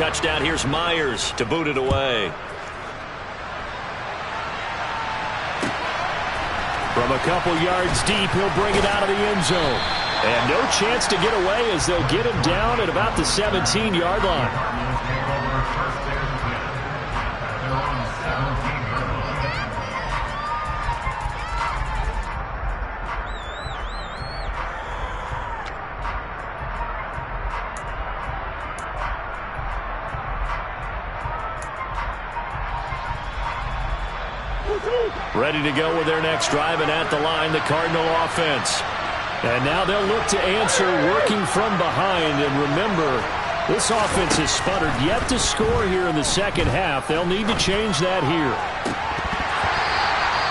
touchdown. Here's Myers to boot it away. From a couple yards deep, he'll bring it out of the end zone. And no chance to get away as they'll get him down at about the 17-yard line. Ready to go with their next drive, and at the line, the Cardinal offense. And now they'll look to answer working from behind. And remember, this offense has sputtered yet to score here in the second half. They'll need to change that here.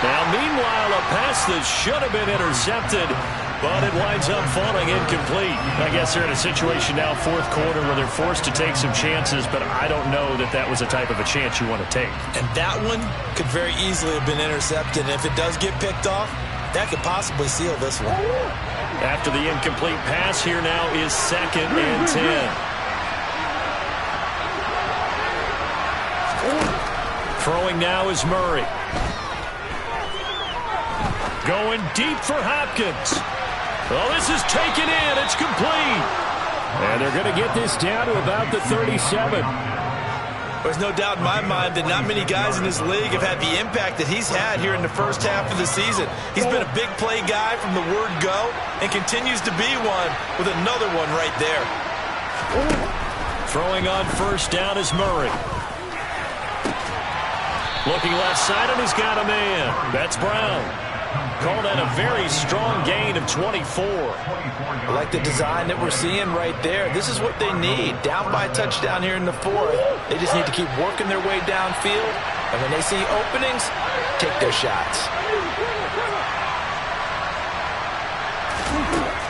Now, meanwhile, a pass that should have been intercepted, but it winds up falling incomplete. I guess they're in a situation now, fourth quarter, where they're forced to take some chances, but I don't know that that was the type of a chance you want to take. And that one could very easily have been intercepted. And if it does get picked off, that could possibly seal this one. After the incomplete pass, here now is 2nd and 10. Throwing now is Murray. Going deep for Hopkins. Well, this is taken in. It's complete. And they're going to get this down to about the 37. There's no doubt in my mind that not many guys in this league have had the impact that he's had here in the first half of the season. He's been a big play guy from the word go and continues to be one with another one right there. Throwing on first down is Murray. Looking left side, and he's got a man. That's Brown. Called that a very strong gain of 24. I like the design that we're seeing right there. This is what they need. Down by a touchdown here in the fourth. They just need to keep working their way downfield. And when they see openings, take their shots.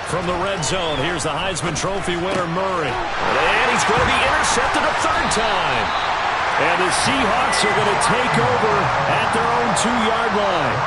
From the red zone, here's the Heisman Trophy winner, Murray. And he's going to be intercepted a third time. And the Seahawks are going to take over at their own 2-yard line.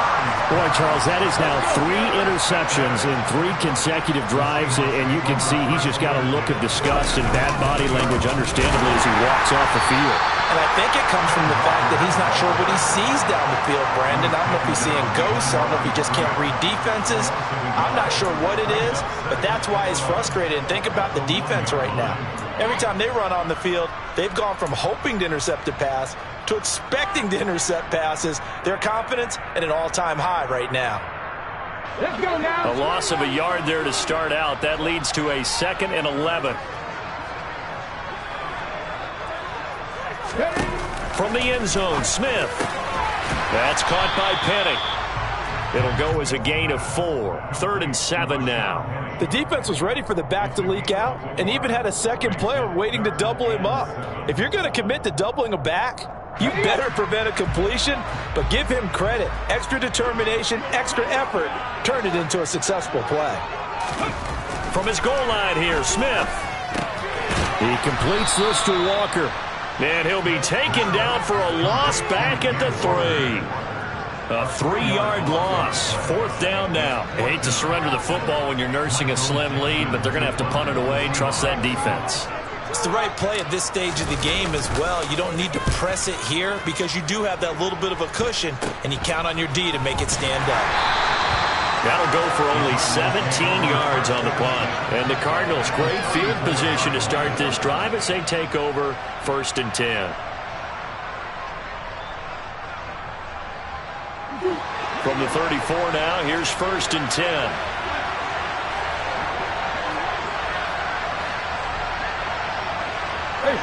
Boy, Charles, that is now 3 interceptions in 3 consecutive drives, and you can see he's just got a look of disgust and bad body language, understandably, as he walks off the field. And I think it comes from the fact that he's not sure what he sees down the field, Brandon. I don't know if he's seeing ghosts. I don't know if he just can't read defenses. I'm not sure what it is, but that's why he's frustrated. And think about the defense right now. Every time they run on the field, they've gone from hoping to intercept a pass to expecting to intercept passes. Their confidence at an all-time high right now. Let's go now. A loss of a yard there to start out. That leads to a 2nd and 11. From the end zone, Smith. That's caught by Penny. It'll go as a gain of 4. 3rd and 7 now. The defense was ready for the back to leak out and even had a second player waiting to double him up. If you're going to commit to doubling a back, you better prevent a completion, but give him credit. Extra determination, extra effort, turn it into a successful play. From his goal line here, Smith. He completes this to Walker. And he'll be taken down for a loss back at the 3. A 3-yard loss. 4th down now. I hate to surrender the football when you're nursing a slim lead, but they're going to have to punt it away. Trust that defense. It's the right play at this stage of the game as well. You don't need to press it here because you do have that little bit of a cushion, and you count on your D to make it stand up. That'll go for only 17 yards on the punt. And the Cardinals, great field position to start this drive as they take over 1st and 10. From the 34 now, here's 1st and 10. Hey.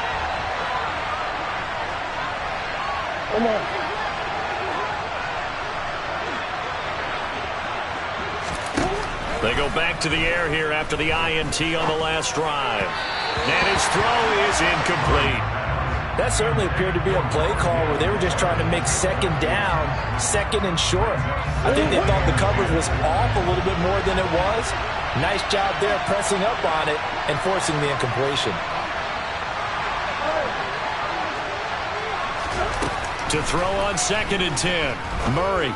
Come on. They go back to the air here after the INT on the last drive. And his throw is incomplete. That certainly appeared to be a play call where they were just trying to make 2nd down, 2nd and short. I think they thought the coverage was off a little bit more than it was. Nice job there pressing up on it and forcing the incompletion. To throw on 2nd and 10. Murray.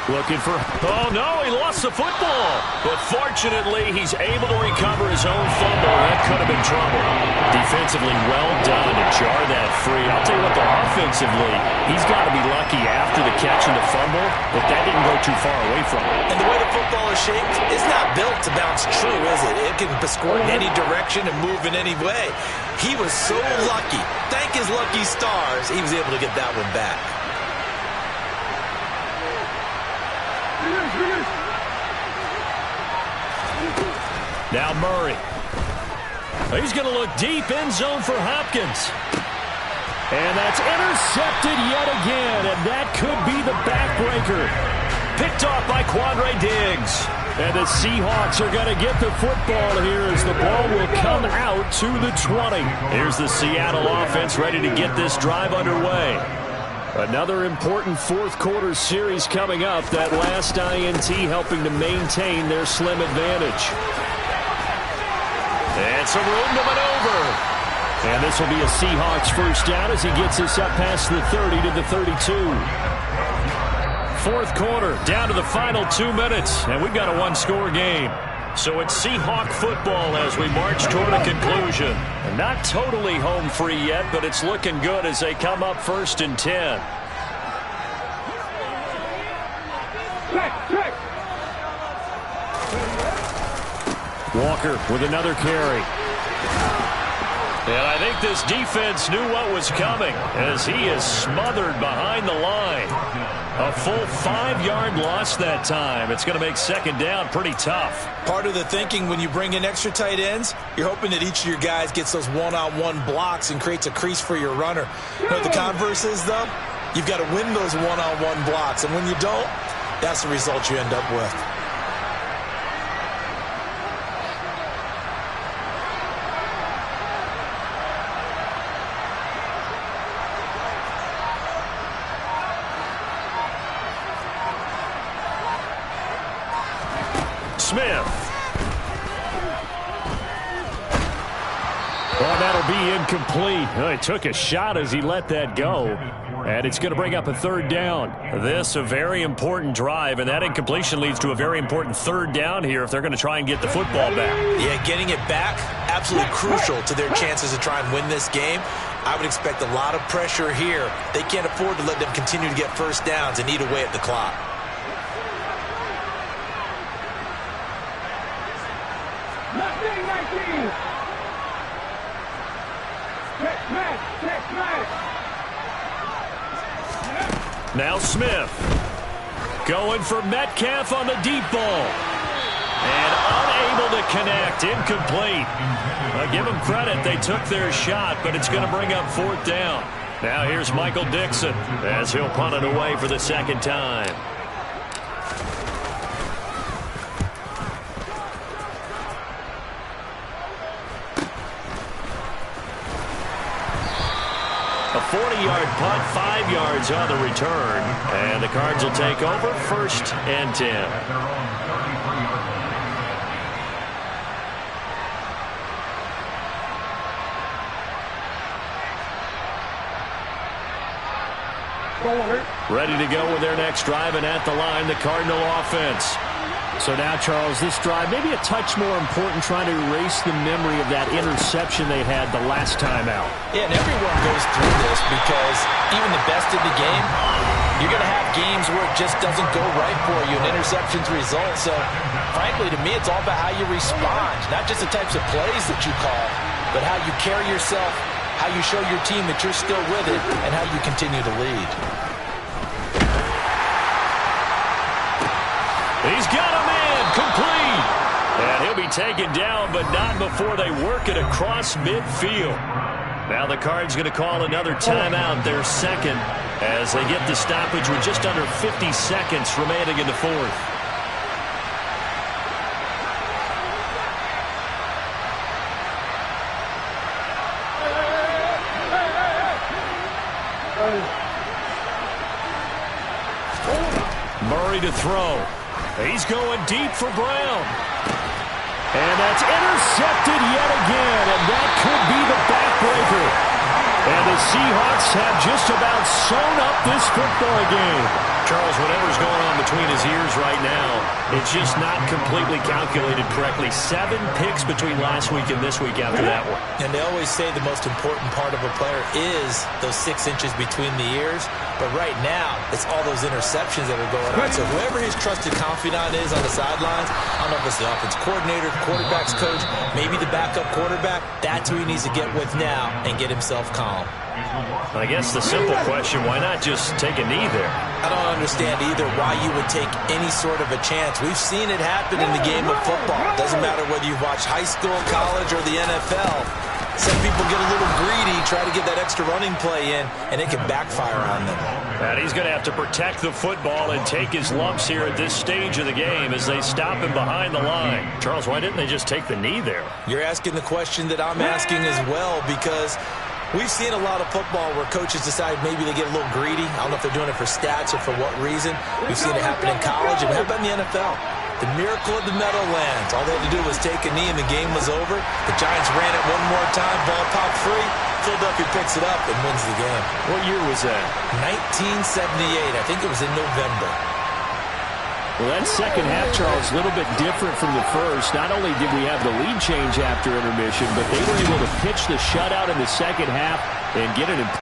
Looking for, oh no, he lost the football. But fortunately, he's able to recover his own fumble. That could have been trouble. Defensively well done to jar that free. I'll tell you what, though, offensively, he's got to be lucky after the catch and the fumble that didn't go too far away from him. And the way the football is shaped, it's not built to bounce true, is it? It can score in any direction and move in any way. He was so lucky. Thank his lucky stars, he was able to get that one back. Now Murray. He's going to look deep, end zone for Hopkins. And that's intercepted yet again, and that could be the backbreaker. Picked off by Quandre Diggs. And the Seahawks are going to get the football here as the ball will come out to the 20. Here's the Seattle offense ready to get this drive underway. Another important fourth-quarter series coming up. That last INT helping to maintain their slim advantage. And some room to maneuver. And this will be a Seahawks first down as he gets us up past the 30 to the 32. Fourth quarter, down to the final 2 minutes, and we've got a one-score game. So it's Seahawk football as we march toward a conclusion. And not totally home free yet, but it's looking good as they come up 1st and 10. Walker with another carry. And I think this defense knew what was coming as he is smothered behind the line. A full 5-yard loss that time. It's going to make second down pretty tough. Part of the thinking when you bring in extra tight ends, you're hoping that each of your guys gets those one-on-one blocks and creates a crease for your runner. You know what the converse is, though? You've got to win those one-on-one blocks, and when you don't, that's the result you end up with. Smith. Well, that'll be incomplete. Well, he took a shot as he let that go. And it's going to bring up a third down. This a very important drive, and that incompletion leads to a very important third down here if they're going to try and get the football back. Yeah, getting it back, absolutely crucial to their chances to try and win this game. I would expect a lot of pressure here. They can't afford to let them continue to get first downs and eat away at the clock. Now Smith going for Metcalf on the deep ball. And unable to connect. Incomplete. I'll give them credit. They took their shot, but it's going to bring up 4th down. Now here's Michael Dixon as he'll punt it away for the second time. A 40-yard punt, 5 yards on the return. And the Cards will take over 1st and 10. Ready to go with their next drive, and at the line, the Cardinal offense. So now, Charles, this drive maybe a touch more important, trying to erase the memory of that interception they had the last time out. Yeah, and everyone goes through this because even the best in the game, you're going to have games where it just doesn't go right for you, and interceptions result. So, frankly, to me, it's all about how you respond, not just the types of plays that you call, but how you carry yourself, how you show your team that you're still with it, and how you continue to lead. He's got a man complete. And he'll be taken down, but not before they work it across midfield. Now the Cards going to call another timeout, their second, as they get the stoppage with just under 50 seconds remaining in the fourth. Murray to throw. He's going deep for Brown. And that's intercepted yet again, and that could be the backbreaker. And the Seahawks have just about sewn up this football game. Charles, whatever's going on between his ears right now, it's just not completely calculated correctly. 7 picks between last week and this week after that one. And they always say the most important part of a player is those 6 inches between the ears. But right now, it's all those interceptions that are going on. So whoever his trusted confidant is on the sidelines, I don't know if it's the offense coordinator, the quarterback's coach, maybe the backup quarterback, that's who he needs to get with now and get himself calm. I guess the simple question, why not just take a knee there? I don't understand either why you would take any sort of a chance. We've seen it happen in the game of football. It doesn't matter whether you've watched high school, college, or the NFL. Some people get a little greedy, try to get that extra running play in, and it can backfire on them. And he's going to have to protect the football and take his lumps here at this stage of the game as they stop him behind the line. Charles, why didn't they just take the knee there? You're asking the question that I'm asking as well, because we've seen a lot of football where coaches decide maybe they get a little greedy. I don't know if they're doing it for stats or for what reason. We've seen it happen in college, and how about in the NFL? The miracle of the Meadowlands. All they had to do was take a knee, and the game was over. The Giants ran it one more time. Ball popped free. Philadelphia picks it up and wins the game. What year was that? 1978. I think it was in November. Well, that second half, Charles, a little bit different from the first. Not only did we have the lead change after intermission, but they were able to pitch the shutout in the second half and get an improvement.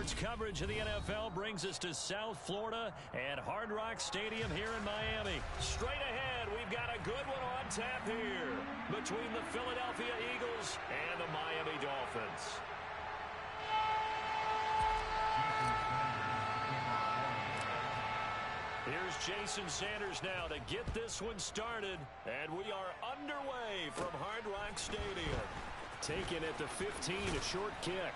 Sports coverage of the NFL brings us to South Florida at Hard Rock Stadium here in Miami. Straight ahead, we've got a good one on tap here between the Philadelphia Eagles and the Miami Dolphins. Here's Jason Sanders now to get this one started, and we are underway from Hard Rock Stadium. Taken at the 15, a short kick.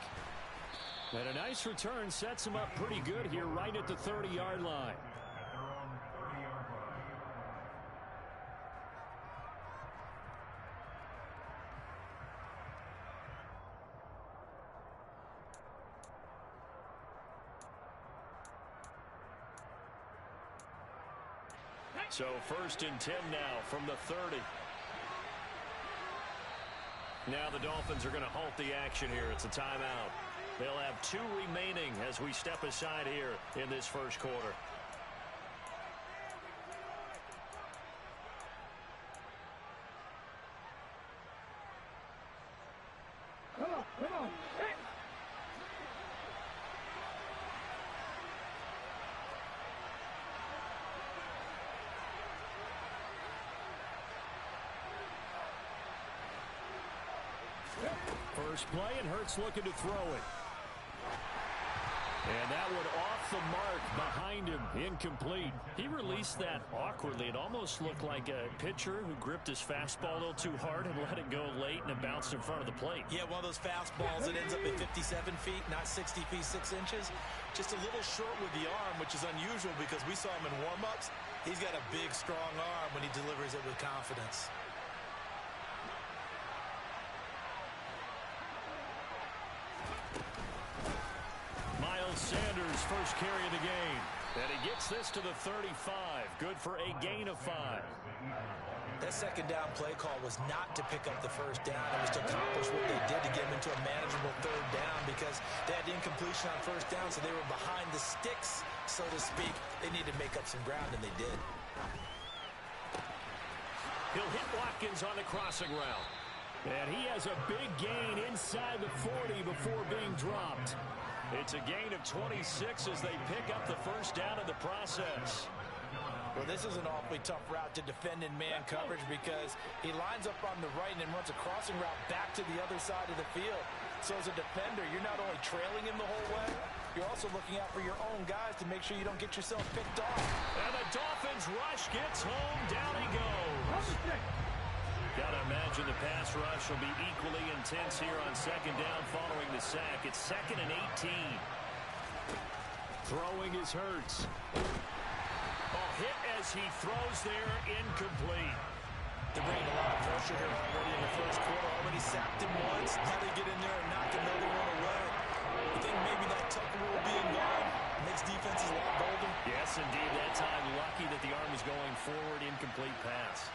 And a nice return sets him up pretty good here right at the 30-yard line. So 1st and 10 now from the 30. Now the Dolphins are going to halt the action here. It's a timeout. They'll have 2 remaining as we step aside here in this first quarter. Come on. Hey. First play, and Hurts looking to throw it. And that one off the mark behind him, incomplete. He released that awkwardly. It almost looked like a pitcher who gripped his fastball a little too hard and let it go late, and it bounced in front of the plate. Yeah, one of those fastballs that ends up at 57 feet, not 60 feet, 6 inches. Just a little short with the arm, which is unusual because we saw him in warm-ups. He's got a big, strong arm when he delivers it with confidence. Sanders first carry of the game. And he gets this to the 35. Good for a gain of 5. That second down play call was not to pick up the first down. It was to accomplish what they did to get him into a manageable 3rd down because they had incompletion on 1st down, so they were behind the sticks, so to speak. They needed to make up some ground, and they did. He'll hit Watkins on the crossing route. And he has a big gain inside the 40 before being dropped. It's a gain of 26 as they pick up the first down in the process. Well, this is an awfully tough route to defend in man coverage because he lines up on the right and then runs a crossing route back to the other side of the field. So as a defender, you're not only trailing him the whole way, you're also looking out for your own guys to make sure you don't get yourself picked off. And the Dolphins rush gets home. Down he goes. Got to imagine the pass rush will be equally intense here on 2nd down following the sack. It's 2nd and 18. Throwing is Hurts. Hit as he throws there, incomplete. They're bringing a lot of pressure here already in the first quarter. Already sacked him once. Now they get in there and knock another one away. You think maybe that Tucker rule being gone makes defenses a lot bolder? Yes, indeed. That time, lucky that the arm was going forward, incomplete pass.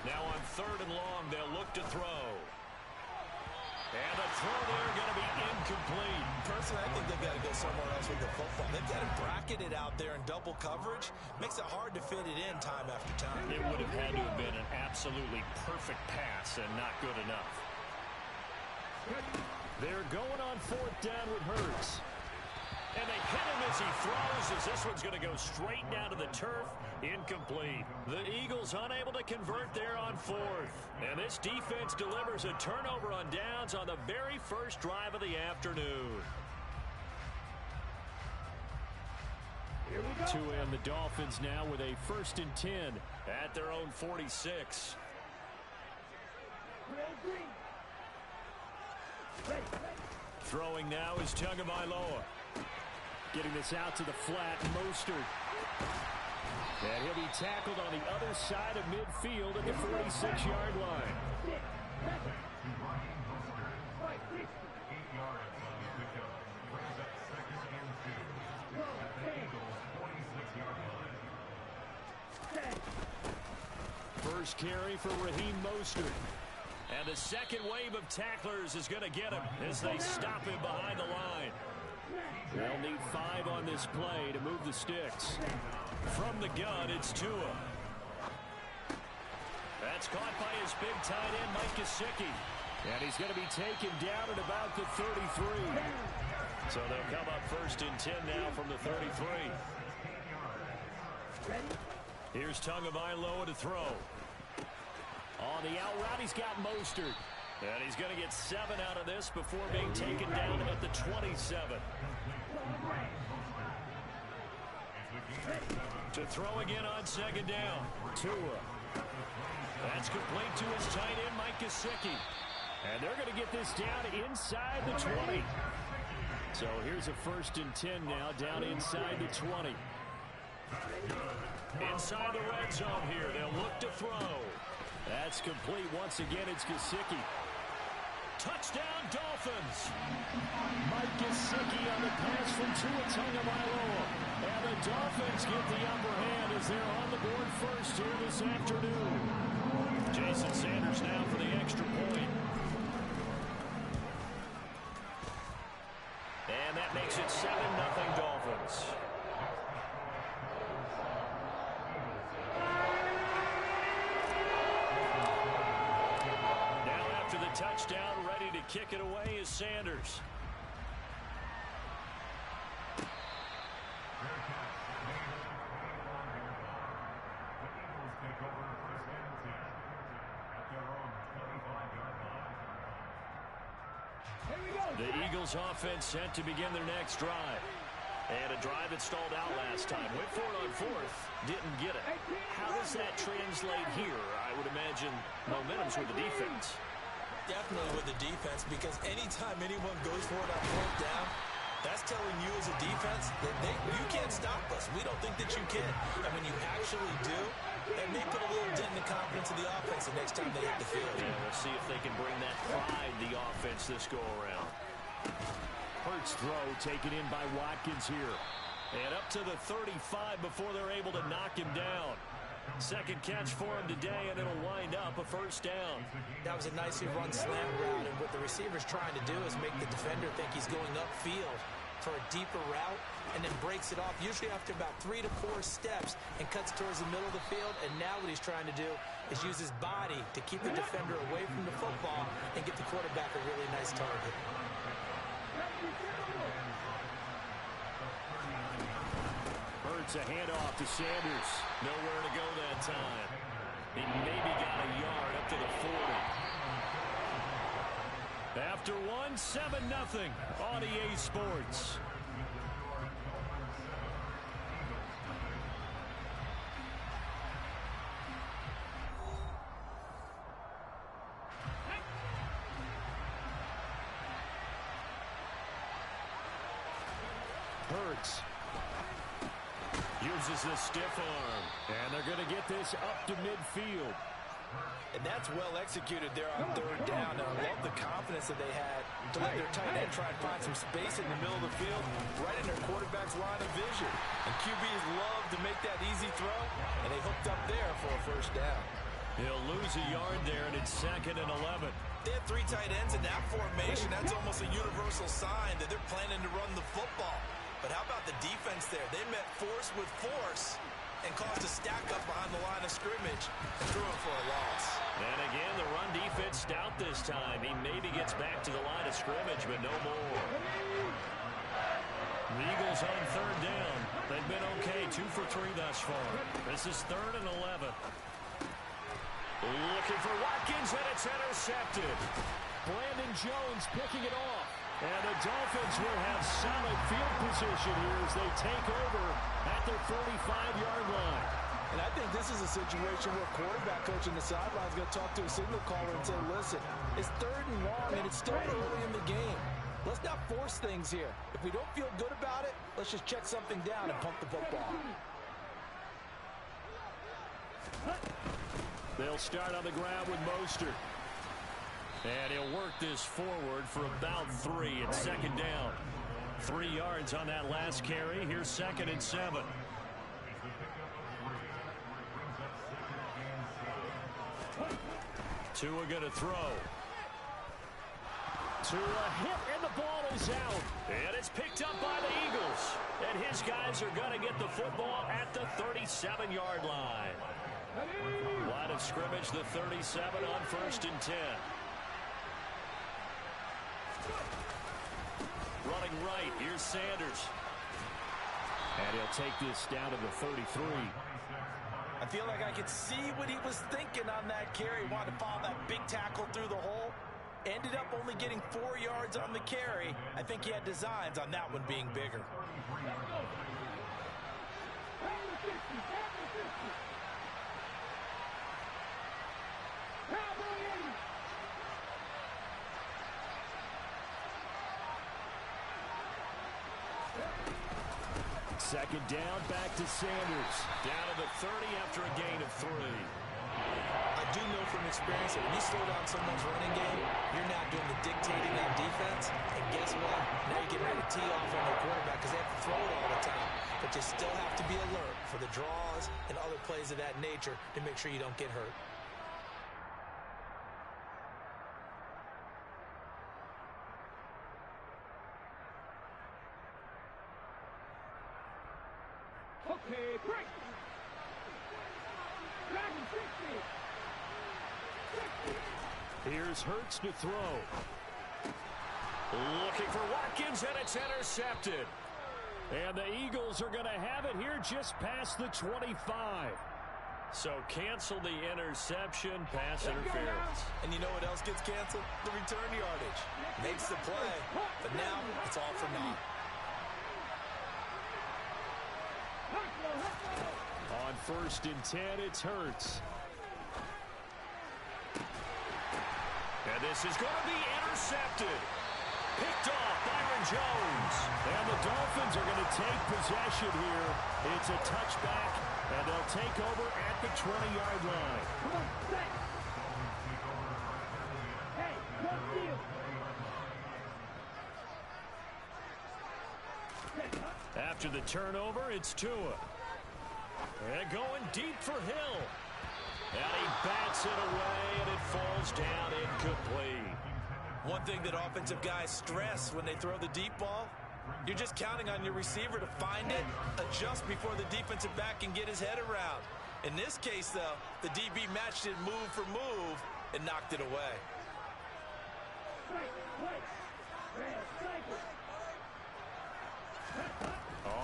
Now on 3rd and long, they'll look to throw. And the throw there going to be incomplete. Personally, I think they've got to go somewhere else with the football. They've got it bracketed out there in double coverage. Makes it hard to fit it in time after time. It would have had to have been an absolutely perfect pass and not good enough. They're going on 4th down with Hurts. And they hit him as he throws, as this one's going to go straight down to the turf. Incomplete. The Eagles unable to convert there on 4th. And this defense delivers a turnover on downs on the very first drive of the afternoon. Here we go. To end the Dolphins now with a 1st and 10 at their own 46. Throwing now is Tagovailoa. Getting this out to the flat, Mostert. And he'll be tackled on the other side of midfield at the 46-yard line. First carry for Raheem Mostert. And the second wave of tacklers is going to get him as they stop him behind the line. They'll need 5 on this play to move the sticks. From the gun, it's Tua. That's caught by his big tight end, Mike Gesicki. And he's going to be taken down at about the 33. So they'll come up 1st and 10 now from the 33. Here's Tagovailoa to throw. On the out route, he's got Mostert. And he's going to get 7 out of this before being taken down at the 27. To throw again on 2nd down. Tua. That's complete to his tight end, Mike Gesicki. And they're going to get this down inside the 20. So here's a 1st and 10 now, down inside the 20. Inside the red zone here, they'll look to throw. That's complete. Once again, it's Gesicki. Touchdown, Dolphins. Mike Gesicki on the pass from Tua Tagovailoa. And the Dolphins get the upper hand as they're on the board first here this afternoon. Jason Sanders now for the extra point. And that makes it 7-0 Dolphins. Now after the touchdown, ready to kick it away is Sanders. The Eagles offense set to begin their next drive. And a drive that stalled out last time. Went for it on 4th. Didn't get it. How does that translate here? I would imagine momentum's with the defense. Definitely with the defense, because anytime anyone goes for it on 4th down, that's telling you as a defense that you can't stop us. We don't think that you can. And when you actually do, that may put a little dent in the confidence of the offense the next time they hit the field. Yeah, we'll see if they can bring that pride the offense this go-around. Hurts throw taken in by Watkins here. And up to the 35 before they're able to knock him down. Second catch for him today, and it'll wind up a 1st down. That was a nicely run slant route, and what the receiver's trying to do is make the defender think he's going upfield for a deeper route, and then breaks it off, usually after about 3 to 4 steps, and cuts towards the middle of the field. And now what he's trying to do is use his body to keep the defender away from the football and get the quarterback a really nice target. Hurts a handoff to Sanders. Nowhere to go that time. He maybe got a yard up to the 40. After one, 7-0 on EA Sports. Hurts uses the stiff arm, and they're going to get this up to midfield. And that's well executed there on 3rd down. And I love the confidence that they had to let their tight end try and find some space in the middle of the field, right in their quarterback's line of vision. And QBs love to make that easy throw, and they hooked up there for a 1st down. He'll lose a yard there, and it's 2nd and 11. They have 3 tight ends in that formation. That's almost a universal sign that they're planning to run the football. But how about the defense there? They met force with force and caused a stack up behind the line of scrimmage and threw it for a loss. And again, the run defense stout this time. He maybe gets back to the line of scrimmage, but no more. The Eagles on 3rd down. They've been okay, 2 for 3 thus far. This is 3rd and 11. Looking for Watkins, and it's intercepted. Brandon Jones picking it off. And the Dolphins will have solid field position here as they take over at their 45-yard line. And I think this is a situation where quarterback coach on the sideline is going to talk to a signal caller and say, listen, it's 3rd and long, and it's still early in the game. Let's not force things here. If we don't feel good about it, let's just check something down and pump the football. They'll start on the ground with Mostert. And he'll work this forward for about 3 at 2nd down. 3 yards on that last carry. Here's 2nd and 7. Tua going to throw. Tua hit, and the ball is out. And it's picked up by the Eagles. And his guys are going to get the football at the 37-yard line. Line of of scrimmage, the 37 on 1st and 10. Running right, here's Sanders. And he'll take this down to the 33. I feel like I could see what he was thinking on that carry. Wanted to follow that big tackle through the hole. Ended up only getting 4 yards on the carry. I think he had designs on that one being bigger. Second down, back to Sanders. Down to the 30 after a gain of 3. I do know from experience that when you slow down someone's running game, you're not doing the dictating on defense. And guess what? Now you're getting ready to tee off on their quarterback because they have to throw it all the time. But you still have to be alert for the draws and other plays of that nature to make sure you don't get hurt. Okay, break. Here's Hurts to throw. Looking for Watkins, and it's intercepted. And the Eagles are going to have it here just past the 25. So cancel the interception, pass interference. And you know what else gets canceled? The return yardage. Makes the play, but now it's all for naught. On 1st and 10, it's Hurts. And this is going to be intercepted. Picked off Byron Jones. And the Dolphins are going to take possession here. It's a touchback, and they'll take over at the 20-yard line. Come on, set. Hey, good deal. After the turnover, it's Tua. And going deep for Hill. And he bats it away, and it falls down incomplete. One thing that offensive guys stress when they throw the deep ball, you're just counting on your receiver to find it, adjust before the defensive back can get his head around. In this case, though, the DB matched it move for move and knocked it away.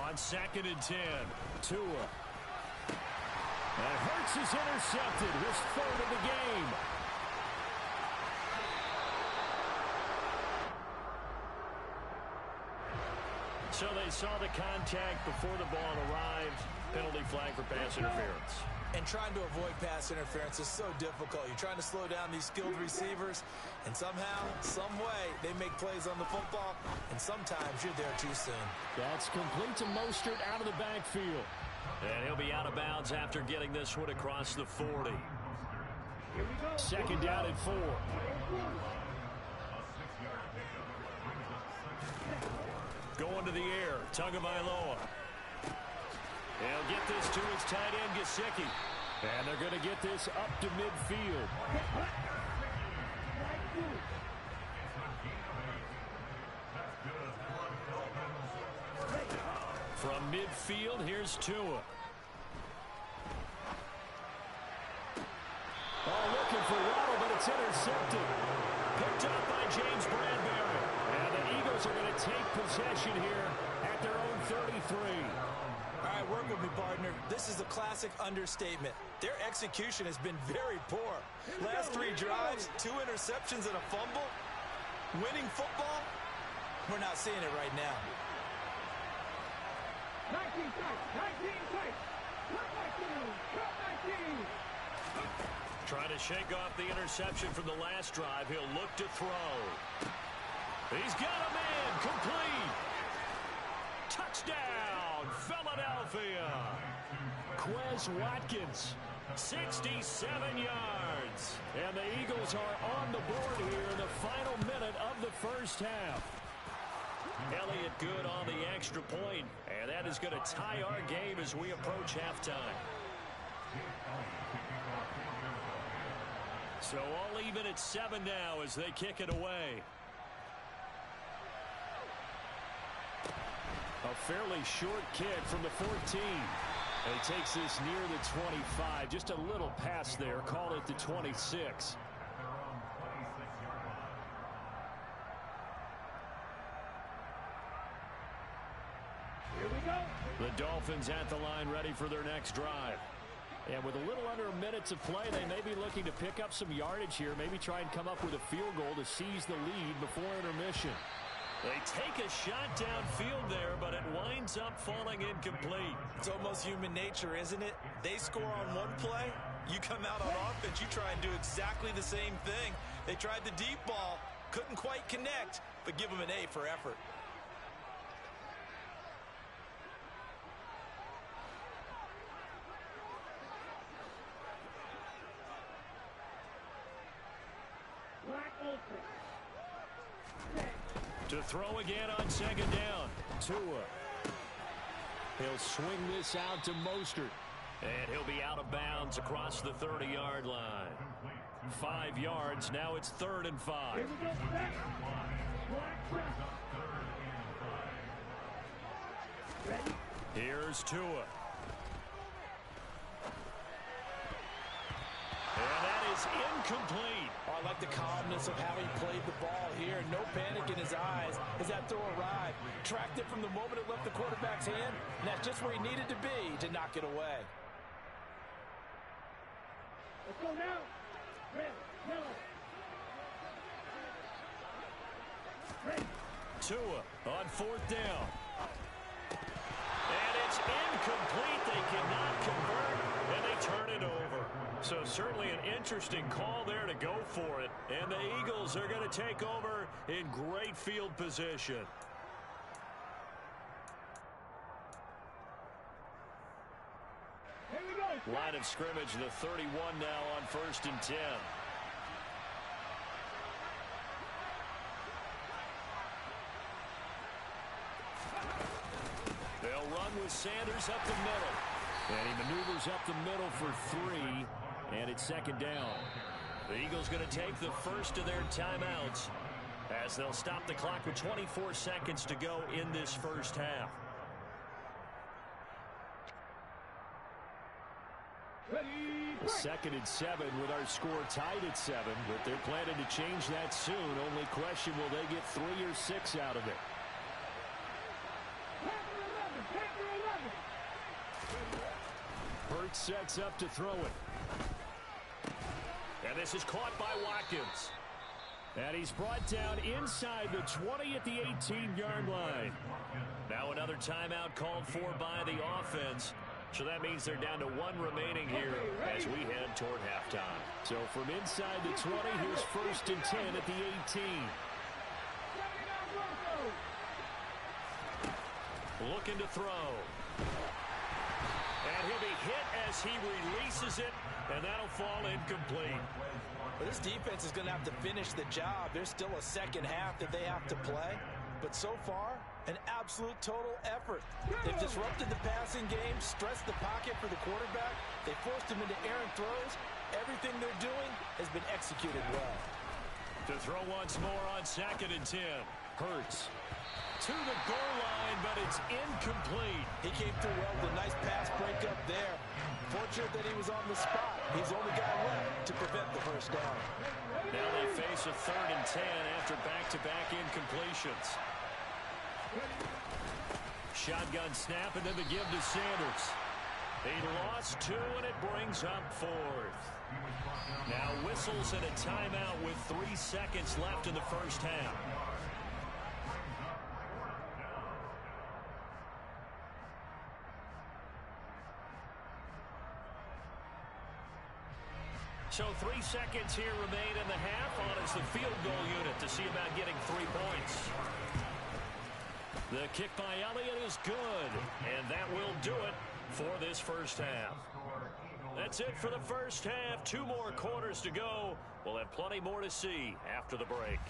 On 2nd and 10, Tua. And Hurts is intercepted, his 3rd of the game. So they saw the contact before the ball arrived. Penalty flag for pass interference. And trying to avoid pass interference is so difficult. You're trying to slow down these skilled receivers, and somehow, some way, they make plays on the football, and sometimes you're there too soon. That's complete to Mostert out of the backfield. And he'll be out of bounds after getting this one across the 40. Second down and 4. Going to the air, Tagovailoa. They'll get this to his tight end, Gesicki. And they're going to get this up to midfield. From midfield, here's Tua. Oh, looking for Waddle, but it's intercepted. Picked up by James Bradbury. And the Eagles are going to take possession here at their own 33. All right, work with me, partner. This is a classic understatement. Their execution has been very poor. Last 3 drives, 2 interceptions and a fumble. Winning football? We're not seeing it right now. 19 tight. Cut 19. Trying to shake off the interception from the last drive. He'll look to throw. He's got a man. Complete. Touchdown, Philadelphia. Quez Watkins, 67 yards. And the Eagles are on the board here in the final minute of the first half. Elliott good on the extra point, and that is going to tie our game as we approach halftime. So all even at 7 now as they kick it away. A fairly short kick from the 14. He takes this near the 25. Just a little pass there. Call it the 26. Here we go. The Dolphins at the line ready for their next drive. And with a little under a minute to play, they may be looking to pick up some yardage here, maybe try and come up with a field goal to seize the lead before intermission. They take a shot downfield there, but it winds up falling incomplete. It's almost human nature, isn't it? They score on one play, you come out on offense, you try and do exactly the same thing. They tried the deep ball, couldn't quite connect, but give them an A for effort. Black apron. To throw again on second down. Tua. He'll swing this out to Mostert. And he'll be out of bounds across the 30-yard line. 5 yards. Now it's 3rd and 5. Here we go. Black press. Ready? Here's Tua. And that is incomplete. Oh, I like the calmness of how he played the ball here. No panic in his eyes as that throw arrived. Tracked it from the moment it left the quarterback's hand, and that's just where he needed to be to knock it away. Let's go now. Red, yellow. Red. Tua on 4th down. And it's incomplete. They cannot convert, and they turn it over. So certainly an interesting call there to go for it. And the Eagles are going to take over in great field position. Here we go. Line of scrimmage, the 31 now on 1st and 10. They'll run with Sanders up the middle. And he maneuvers up the middle for 3. And it's 2nd down. The Eagles going to take the first of their timeouts as they'll stop the clock with 24 seconds to go in this first half. Ready. 2nd and 7 with our score tied at 7. But they're planning to change that soon. Only question, will they get 3 or 6 out of it? Packer 11. Hurts sets up to throw it. And this is caught by Watkins. And he's brought down inside the 20 at the 18-yard line. Now another timeout called for by the offense. So that means they're down to 1 remaining here as we head toward halftime. So from inside the 20, here's 1st and 10 at the 18. Looking to throw. And he'll be hit as he releases it, and that'll fall incomplete. But this defense is going to have to finish the job. There's still a second half that they have to play. But so far, an absolute total effort. They've disrupted the passing game, stressed the pocket for the quarterback. They forced him into errant throws. Everything they're doing has been executed well. To throw once more on 2nd and 10. Hurts to the goal line, but it's incomplete. He came through well with a nice pass breakup there. Fortunate that he was on the spot. He's the only guy left to prevent the first down. Now they face a 3rd and 10 after back-to-back incompletions. Shotgun snap and then the give to Sanders. He lost 2 and it brings up 4th. Now whistles and a timeout with 3 seconds left in the first half. So 3 seconds here remain in the half on as the field goal unit to see about getting 3 points. The kick by Elliott is good, and that will do it for this first half. That's it for the first half. 2 more quarters to go. We'll have plenty more to see after the break.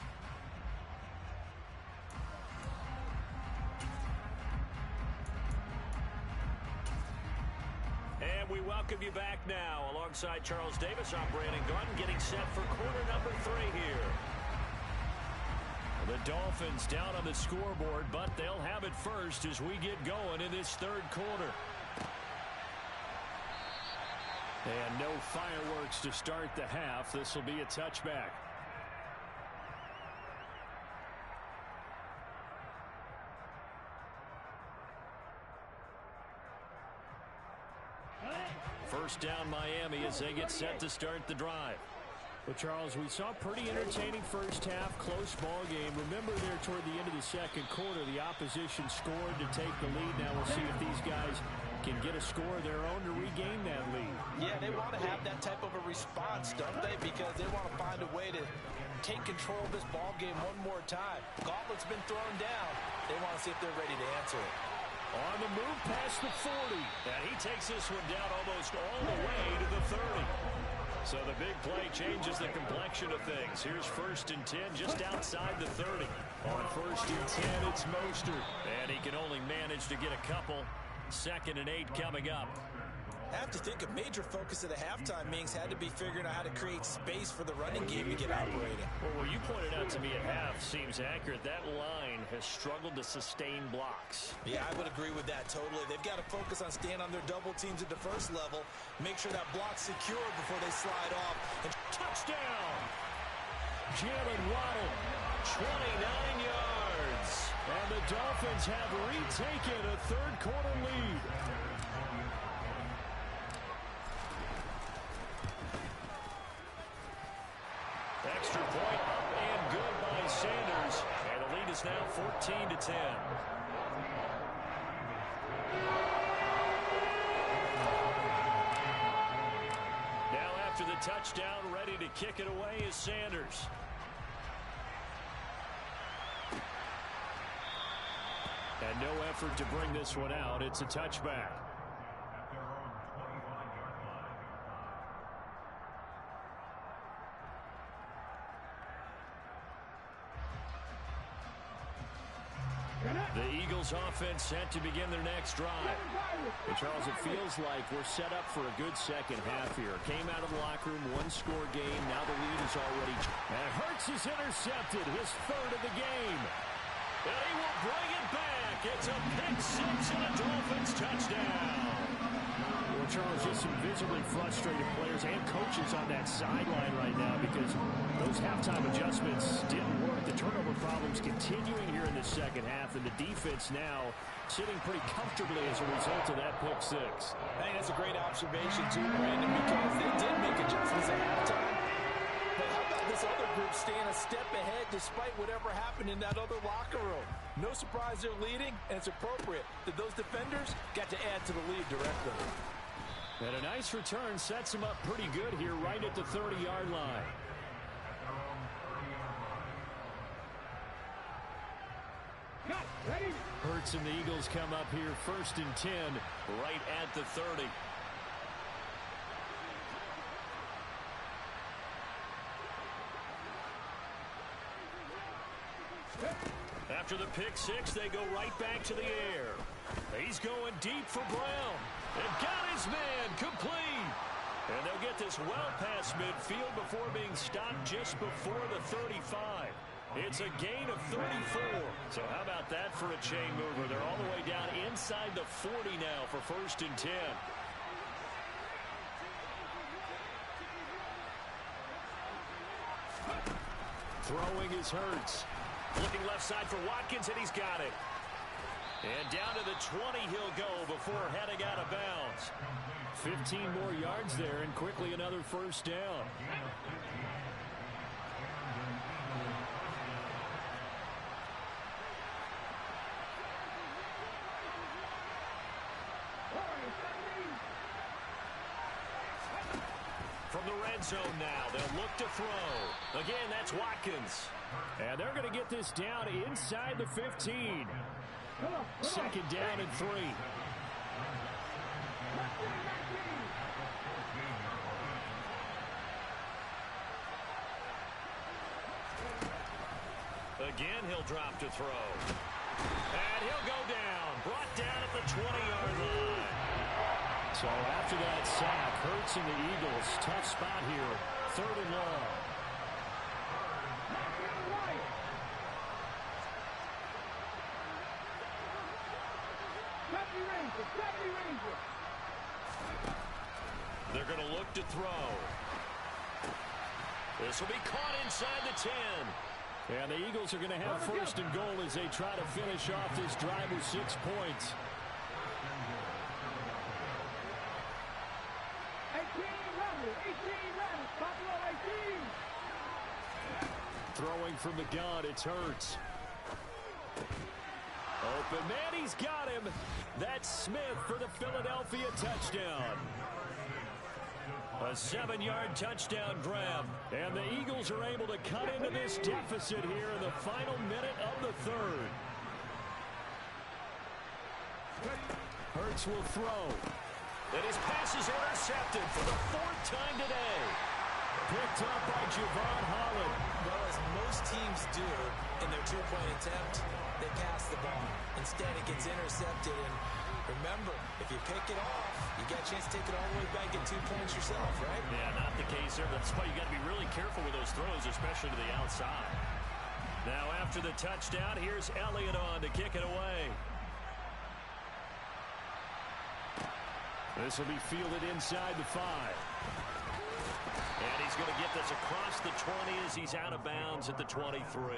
And we welcome you back now. Alongside Charles Davis, I'm Brandon Gunn, getting set for quarter number 3 here. The Dolphins down on the scoreboard, but they'll have it first as we get going in this 3rd quarter. And no fireworks to start the half. This will be a touchback. First down Miami as they get set to start the drive. Well, Charles, we saw a pretty entertaining first half, close ball game. Remember there toward the end of the second quarter, the opposition scored to take the lead. Now we'll see if these guys can get a score of their own to regain that lead. Yeah, they want to have that type of a response, don't they? Because they want to find a way to take control of this ball game one more time. Gauntlet's been thrown down. They want to see if they're ready to answer it. On the move past the 40. And he takes this one down almost all the way to the 30. So the big play changes the complexion of things. Here's 1st and 10 just outside the 30. On 1st and 10, it's Mostert. And he can only manage to get a couple. 2nd and 8 coming up. I have to think a major focus of the halftime meetings had to be figuring out how to create space for the running game to get operating. Well, what you pointed out to me at half seems accurate. That line has struggled to sustain blocks. Yeah, I would agree with that totally. They've got to focus on staying on their double teams at the first level, make sure that block's secure before they slide off. And touchdown! Jalen Waddle, 29 yards. And the Dolphins have retaken a third-quarter lead. Extra point up and good by Sanders. And the lead is now 14-10. Now after the touchdown, ready to kick it away is Sanders. And no effort to bring this one out. It's a touchback. The Eagles offense set to begin their next drive. And Charles, it feels like we're set up for a good second half here. Came out of the locker room, one-score game. Now the lead is already. And Hurts is intercepted, his 3rd of the game. And he will bring it back. It's a pick six and a Dolphins touchdown. Well, Charles, just some visibly frustrated players and coaches on that sideline right now because those halftime adjustments didn't work. The turnover problems continuing here in the second half, and the defense now sitting pretty comfortably as a result of that pick six. I think that's a great observation too, Brandon, because they did make adjustments at halftime. But how about this other group staying a step ahead despite whatever happened in that other locker room? No surprise they're leading, and it's appropriate that those defenders got to add to the lead directly. And a nice return sets him up pretty good here right at the 30-yard line. Hurts and the Eagles come up here 1st and 10 right at the 30. After the pick six, they go right back to the air. He's going deep for Brown. And got his man complete. And they'll get this well past midfield before being stopped just before the 35. It's a gain of 34. So how about that for a chain mover? They're all the way down inside the 40 now for 1st and 10. Throwing is Hurts. Looking left side for Watkins, and he's got it. And down to the 20 he'll go before heading out of bounds. 15 more yards there, and quickly another 1st down. From the red zone now, they'll look to throw. Again, that's Watkins. And they're going to get this down inside the 15. 2nd down and 3. Again, he'll drop to throw. And he'll go down. Brought down at the 20-yard line. So after that sack, Hurts and the Eagles, tough spot here. 3rd and long. They're going to look to throw. This will be caught inside the 10. And the Eagles are going to have first and goal as they try to finish off this drive with 6 points. 18 runners, Buffalo 18. Throwing from the gun, it's Hurts. Open man, he's got him. That's Smith for the Philadelphia touchdown. A 7-yard touchdown grab. And the Eagles are able to cut into this deficit here in the final minute of the third. Hurts will throw. And his pass is intercepted for the 4th time today. Picked up by Javon Holland. Well, as most teams do in their 2-point attempt, they pass the ball. Instead, it gets intercepted. And remember, if you pick it off, you get a chance to take it all the way back and get 2 points yourself, right? Yeah, not the case there. That's why you got to be really careful with those throws, especially to the outside. Now, after the touchdown, here's Elliott on to kick it away. This will be fielded inside the 5. And he's going to get this across the 20 as he's out of bounds at the 23.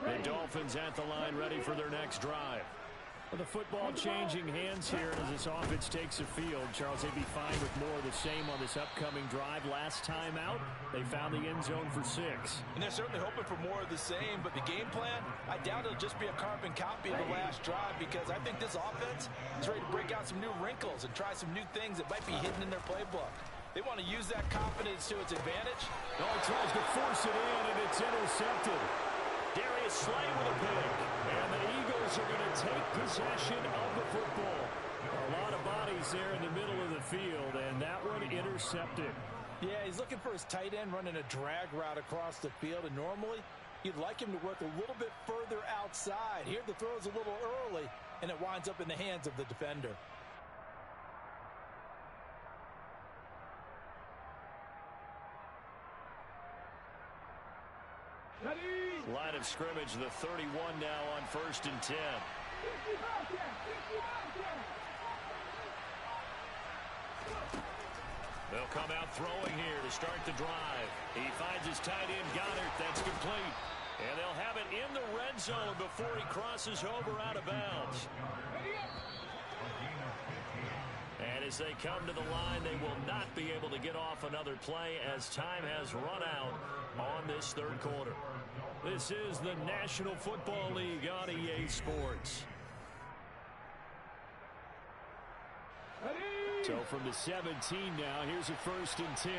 The Dolphins at the line ready for their next drive. With the football changing hands here as this offense takes the field. Charles, they'd be fine with more of the same on this upcoming drive. Last time out, they found the end zone for 6. And they're certainly hoping for more of the same, but the game plan, I doubt it'll just be a carbon copy of the last drive because I think this offense is ready to break out some new wrinkles and try some new things that might be hidden in their playbook. They want to use that confidence to its advantage. Oh, tries to force it in, and it's intercepted. Darius Slay with a pick. And the Eagles are going to take possession of the football. A lot of bodies there in the middle of the field, and that one intercepted. Yeah, he's looking for his tight end running a drag route across the field, and normally you'd like him to work a little bit further outside. Here the throw is a little early, and it winds up in the hands of the defender. Line of scrimmage, the 31 now on 1st and 10. They'll come out throwing here to start the drive. He finds his tight end, Goddard. That's complete. And they'll have it in the red zone before he crosses over out of bounds. And as they come to the line, they will not be able to get off another play as time has run out on this third quarter. This is the National Football League on EA Sports. So from the 17 now, here's a 1st and 10.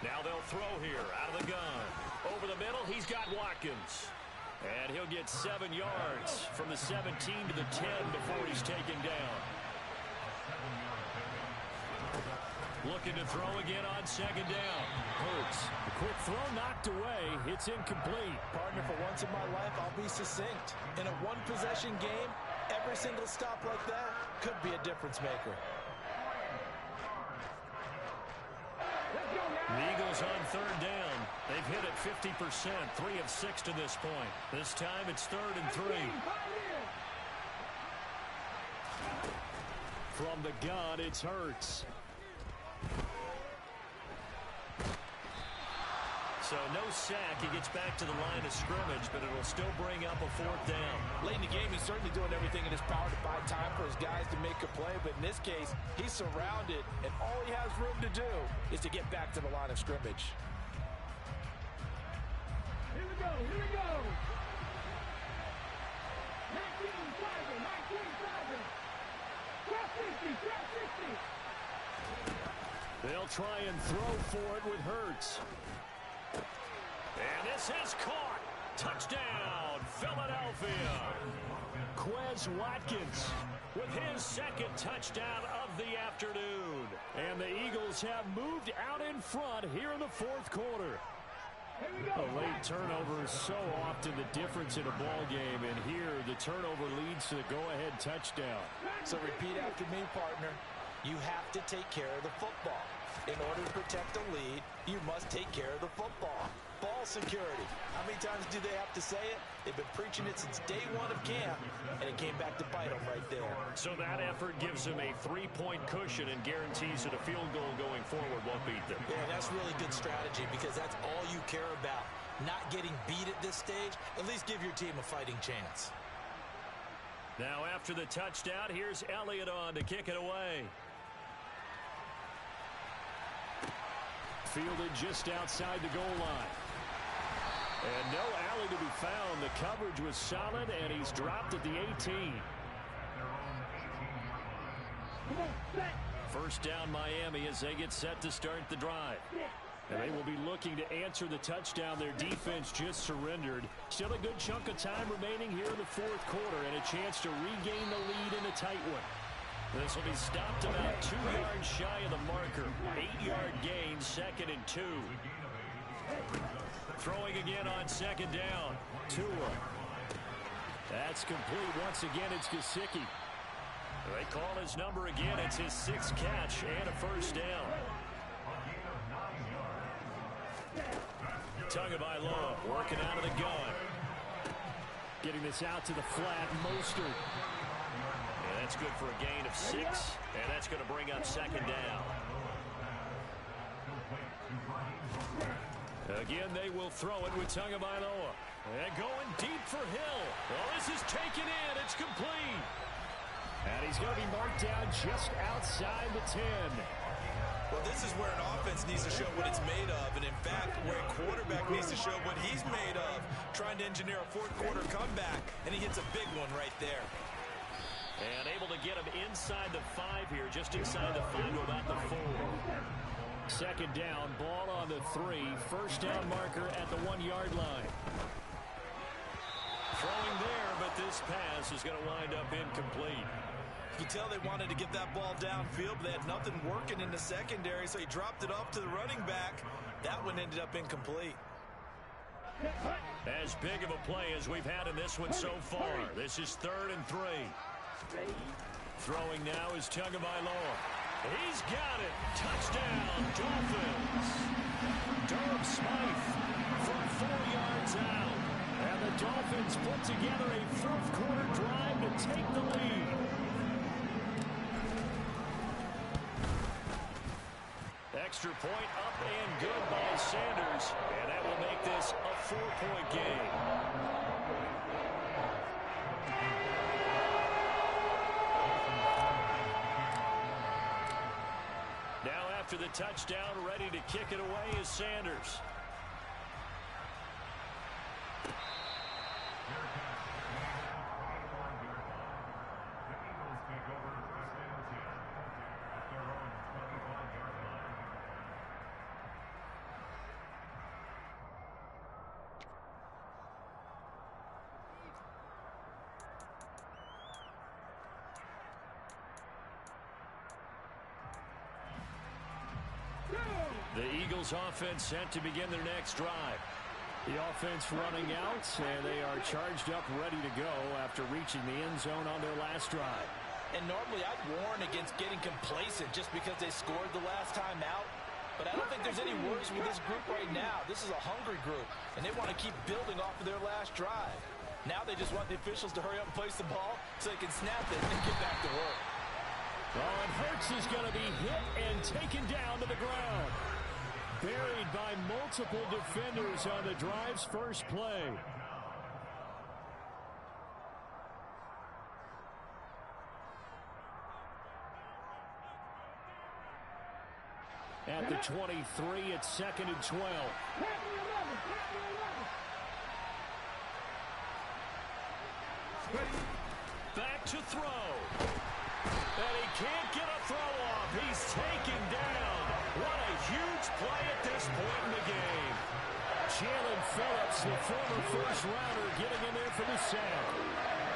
Now they'll throw here out of the gun. Over the middle, he's got Watkins. And he'll get 7 yards from the 17 to the 10 before he's taken down. Looking to throw again on 2nd down. Hurts. The quick throw knocked away. It's incomplete. Partner, for once in my life, I'll be succinct. In a one-possession game, every single stop like that could be a difference maker. The Eagles on 3rd down. They've hit it 50%, 3 of 6 to this point. This time it's 3rd and 3. From the gun, it's Hurts. So no sack. He gets back to the line of scrimmage, but it'll still bring up a 4th down. Late in the game, he's certainly doing everything in his power to buy time for his guys to make a play. But in this case, he's surrounded, and all he has room to do is to get back to the line of scrimmage. Here we go, here we go. 19-7. 12-50. They'll try and throw for it with Hurts. And this is caught. Touchdown, Philadelphia. Quez Watkins with his 2nd touchdown of the afternoon. And the Eagles have moved out in front here in the 4th quarter. A late turnover is so often the difference in a ball game, and here the turnover leads to the go-ahead touchdown. So repeat after me, partner. You have to take care of the football. In order to protect a lead, you must take care of the football. ball security. How many times do they have to say it? They've been preaching it since day one of camp, and it came back to bite them right there. So that effort gives them a 3-point cushion and guarantees that a field goal going forward won't beat them. Yeah, that's really good strategy because that's all you care about. Not getting beat at this stage, at least give your team a fighting chance. Now after the touchdown, here's Elliott on to kick it away. Fielded just outside the goal line. And no alley to be found. The coverage was solid, and he's dropped at the 18. First down Miami as they get set to start the drive. And they will be looking to answer the touchdown their defense just surrendered. Still a good chunk of time remaining here in the fourth quarter and a chance to regain the lead in a tight one. This will be stopped about 2 yards shy of the marker. 8-yard gain, 2nd and 2. Throwing again on second down. Tua. That's complete. Once again, it's Gesicki. They call his number again. It's his 6th catch and a first down. Tagovailoa working out of the gun. Getting this out to the flat. Mostert. And that's good for a gain of 6. And that's going to bring up second down. Again, they will throw it with Tagovailoa. And going deep for Hill. Well, this is taken in. It's complete. And he's going to be marked down just outside the 10. Well, this is where an offense needs to show what it's made of. And, in fact, where a quarterback needs to show what he's made of. Trying to engineer a fourth-quarter comeback. And he hits a big one right there. And able to get him inside the 5 here. Just inside the 5 to about the 4. Second down, ball on the 3. First down marker at the 1-yard line. Throwing there, but this pass is going to wind up incomplete. You can tell they wanted to get that ball downfield, but they had nothing working in the secondary, so he dropped it off to the running back. That one ended up incomplete. As big of a play as we've had in this one so far. This is 3rd and 3. Throwing now is Tagovailoa. He's got it. Touchdown, Dolphins. Durham Smythe from 4 yards out. And the Dolphins put together a fourth-quarter drive to take the lead. Extra point up and good by Sanders. And that will make this a 4-point game. Now after the touchdown, ready to kick it away is Sanders. The Eagles offense set to begin their next drive. The offense running out, and they are charged up, ready to go after reaching the end zone on their last drive. And normally I'd warn against getting complacent just because they scored the last time out. But I don't think there's any worries with this group right now. This is a hungry group, and they want to keep building off of their last drive. Now they just want the officials to hurry up and place the ball so they can snap it and get back to work. Oh, and Hurts is going to be hit and taken down to the ground. Buried by multiple defenders on the drive's first play. At the 23, it's 2nd and 12. Back to throw. And he can't get a throw off. He's taken down. What a huge play at this point in the game. Jalen Phillips, the former first-rounder, getting in there for the sack.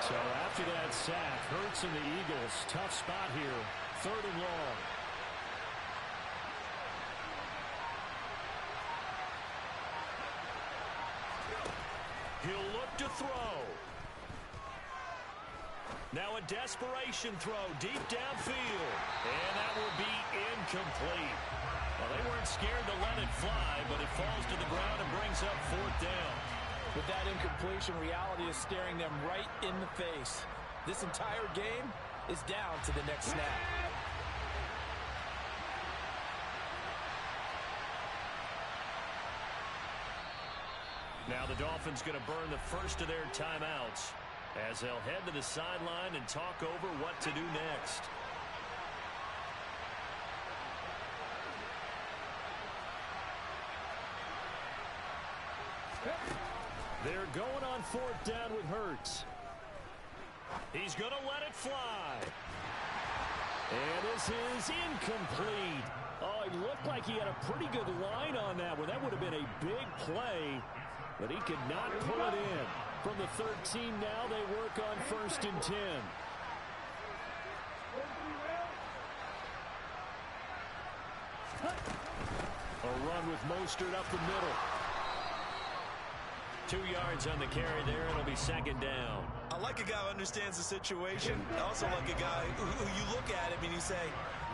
So after that sack, Hurts and the Eagles, tough spot here. 3rd and long. He'll look to throw. Now a desperation throw deep downfield. And that will be incomplete. Well, they weren't scared to let it fly, but it falls to the ground and brings up fourth down. With that incompletion, reality is staring them right in the face. This entire game is down to the next snap. Now the Dolphins going to burn the first of their timeouts as they'll head to the sideline and talk over what to do next. They're going on fourth down with Hurts. He's going to let it fly. And this is incomplete. Oh, it looked like he had a pretty good line on that one. That would have been a big play, but he could not pull it in. From the 13 now, they work on 1st and 10. A run with Mostert up the middle. 2 yards on the carry there. It'll be 2nd down. I like a guy who understands the situation. I also like a guy who you look at him and you say,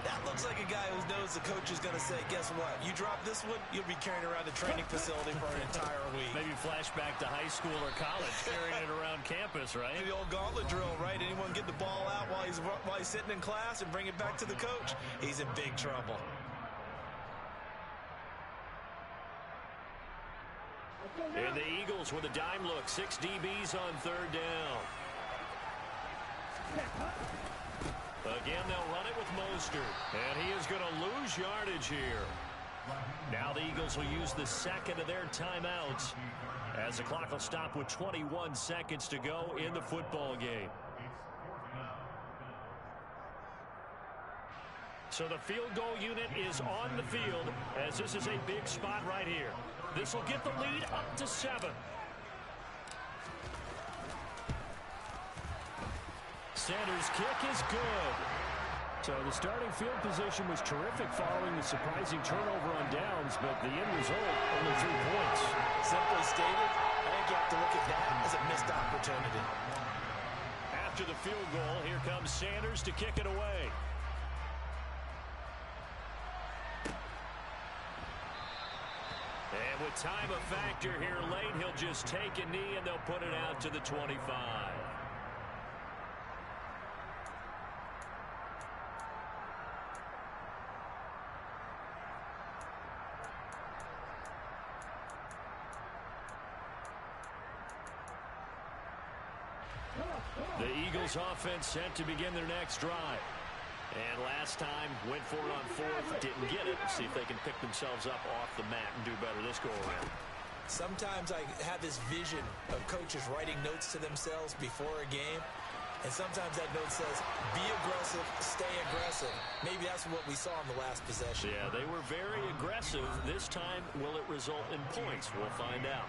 that looks like a guy who knows the coach is going to say, guess what? You drop this one, you'll be carrying around the training facility for an entire week. Maybe flashback to high school or college, carrying it around campus, right? The old gauntlet drill, right? Anyone get the ball out while he's sitting in class and bring it back to the coach? He's in big trouble. And the Eagles with a dime look. 6 DBs on 3rd down. Again, they'll run it with Mostert. And he is going to lose yardage here. Now the Eagles will use the second of their timeouts as the clock will stop with 21 seconds to go in the football game. So the field goal unit is on the field as this is a big spot right here. This will get the lead up to 7. Sanders' kick is good. So the starting field position was terrific following the surprising turnover on downs, but the end result, only 3 points. Simply stated, I think you have to look at that as a missed opportunity. After the field goal, here comes Sanders to kick it away. And with time a factor here late, he'll just take a knee and they'll put it out to the 25. The Eagles offense set to begin their next drive. And last time, went for it on 4th, didn't get it. See if they can pick themselves up off the mat and do better this go-around. Sometimes I have this vision of coaches writing notes to themselves before a game. And sometimes that note says, be aggressive, stay aggressive. Maybe that's what we saw in the last possession. Yeah, they were very aggressive. This time, will it result in points? We'll find out.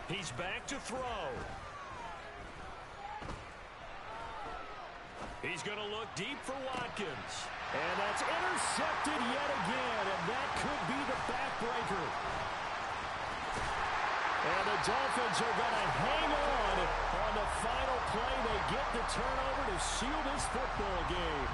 He's back to throw. He's going to look deep for Watkins. And that's intercepted yet again, and that could be the backbreaker. And the Dolphins are going to hang on the final play. They get the turnover to seal this football game.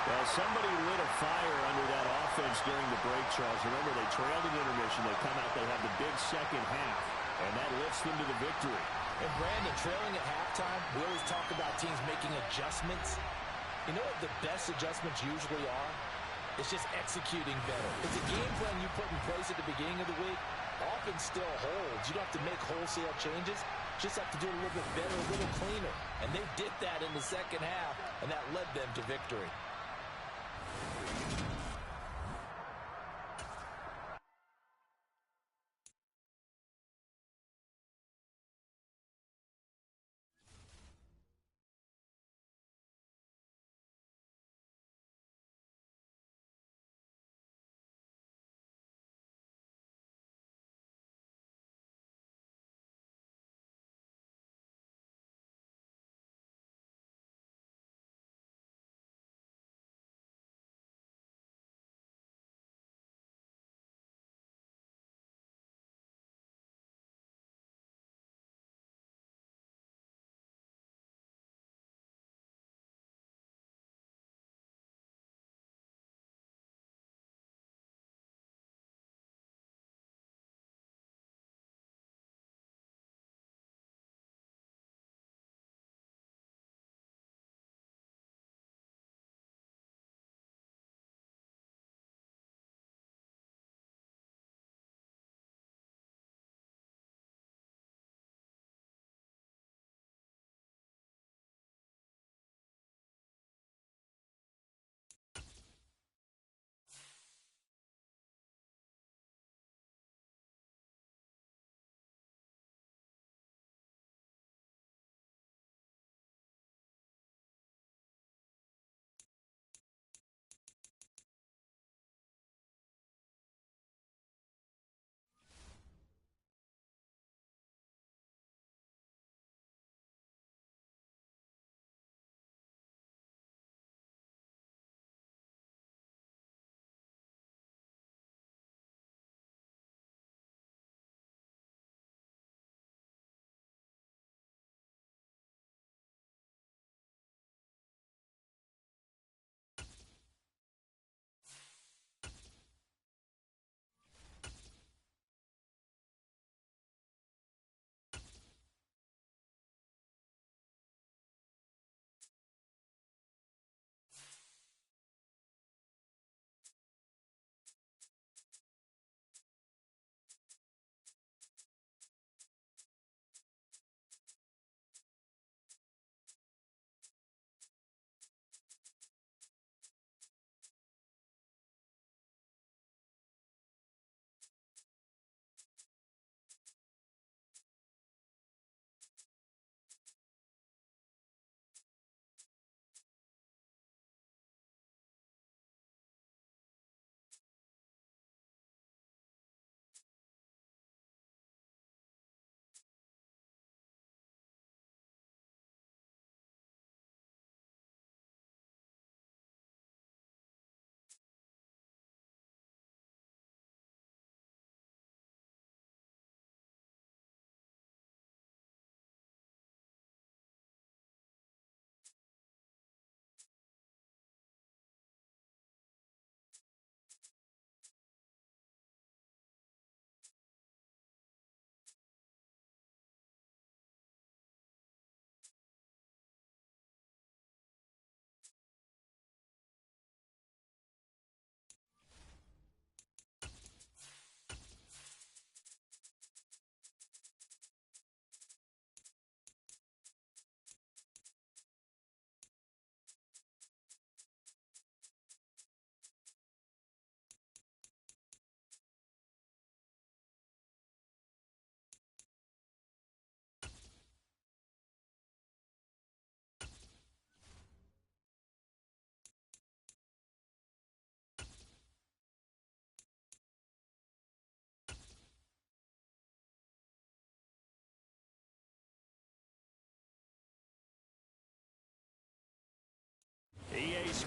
Well, somebody lit a fire under that offense during the break, Charles. Remember, they trailed in intermission. They come out, they have the big second half, and that lifts them to the victory. And Brandon, trailing at halftime, we always talk about teams making adjustments. You know what the best adjustments usually are? It's just executing better. It's a game plan you put in place at the beginning of the week. Often still holds. You don't have to make wholesale changes. Just have to do it a little bit better, a little cleaner. And they did that in the second half, and that led them to victory.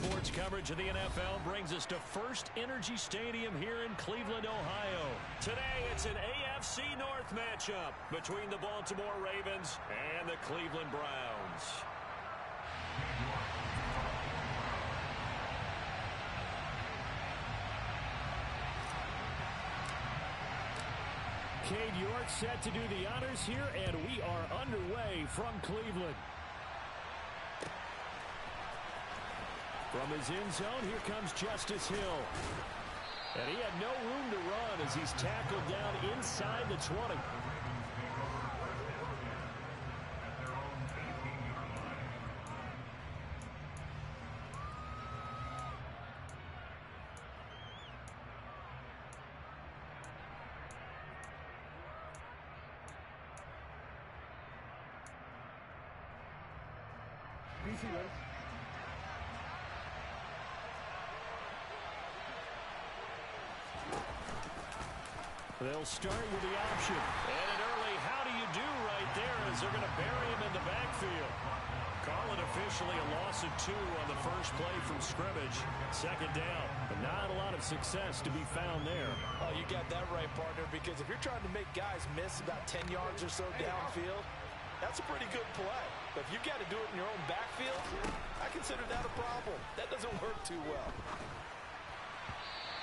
sports coverage of the NFL brings us to First Energy Stadium here in Cleveland, Ohio. Today, it's an AFC North matchup between the Baltimore Ravens and the Cleveland Browns. Cade York set to do the honors here, and we are underway from Cleveland. From his end zone, here comes Justice Hill. And he had no room to run as he's tackled down inside the 20. They'll start with the option. And an early how do you do right there as they're going to bury him in the backfield. Call it officially a loss of 2 on the first play from scrimmage. Second down. But not a lot of success to be found there. Oh, you got that right, partner, because if you're trying to make guys miss about 10 yards or so downfield, that's a pretty good play. But if you've got to do it in your own backfield, I consider that a problem. That doesn't work too well.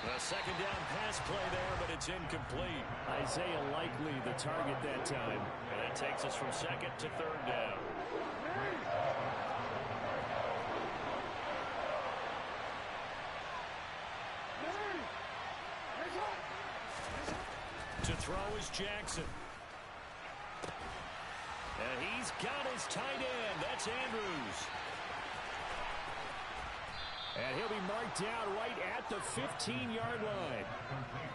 A second down pass play there, but it's incomplete. Isaiah Likely the target that time. And that takes us from second to third down. To throw is Jackson. And he's got his tight end. That's Andrews. And he'll be marked down right at the 15-yard line.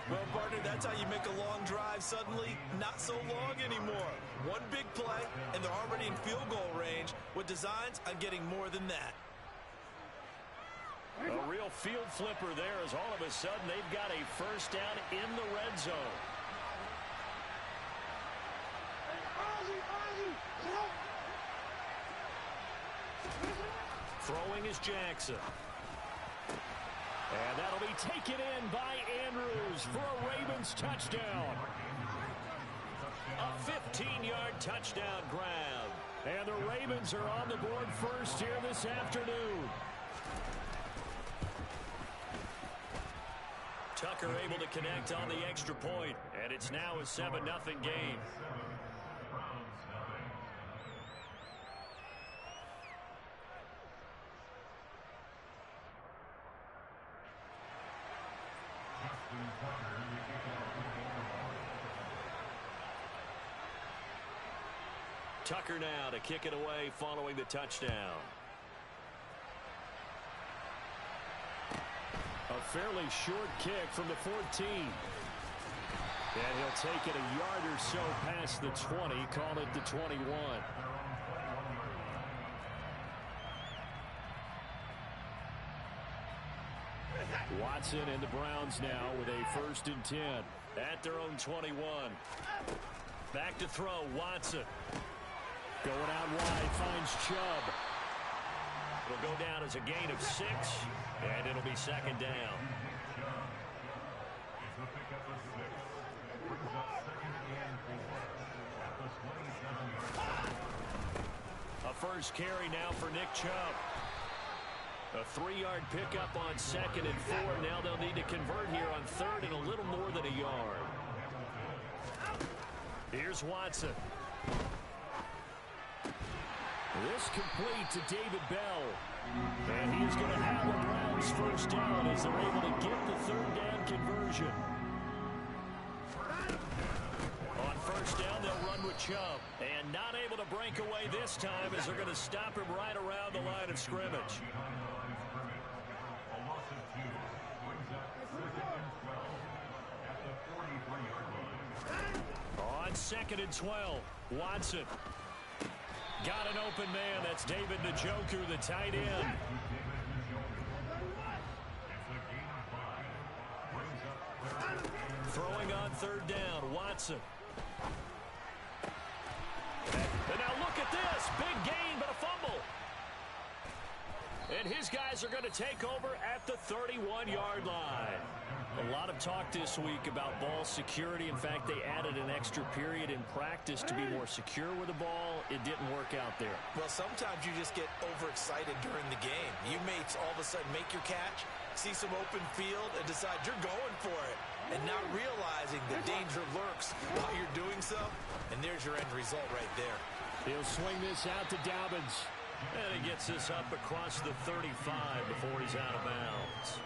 Well, partner, that's how you make a long drive suddenly not so long anymore. One big play, and they're already in field goal range with designs on getting more than that. A real field flipper there as all of a sudden they've got a first down in the red zone. Throwing is Jackson. And that'll be taken in by Andrews for a Ravens touchdown. A 15-yard touchdown grab. And the Ravens are on the board first here this afternoon. Tucker able to connect on the extra point, and it's now a 7-0 game. Tucker now to kick it away following the touchdown. A fairly short kick from the 14. And he'll take it a yard or so past the 20, call it the 21. Watson and the Browns now with a 1st and 10 at their own 21. Back to throw, Watson. Going out wide, finds Chubb. It'll go down as a gain of 6, and it'll be second down. A first carry now for Nick Chubb. A 3-yard pickup on 2nd and 4. Now they'll need to convert here on 3rd and a little more than a yard. Here's Watson. This complete to David Bell. And he's going to have the Browns first down as they're able to get the 3rd down conversion. On first down, they'll run with Chubb. And not able to break away this time as they're going to stop him right around the line of scrimmage. On 2nd and 12, Watson. Got an open man. That's David Njoku, the tight end. Throwing on 3rd down, Watson. And now look at this. Big gain, but a fumble. And his guys are going to take over at the 31-yard line. A lot of talk this week about ball security. In fact, they added an extra period in practice to be more secure with the ball. It didn't work out there. Well, sometimes you just get overexcited during the game. You may all of a sudden make your catch, see some open field, and decide you're going for it, and not realizing the danger lurks while you're doing so. And there's your end result right there. He'll swing this out to Dobbins. And he gets this up across the 35 before he's out of bounds.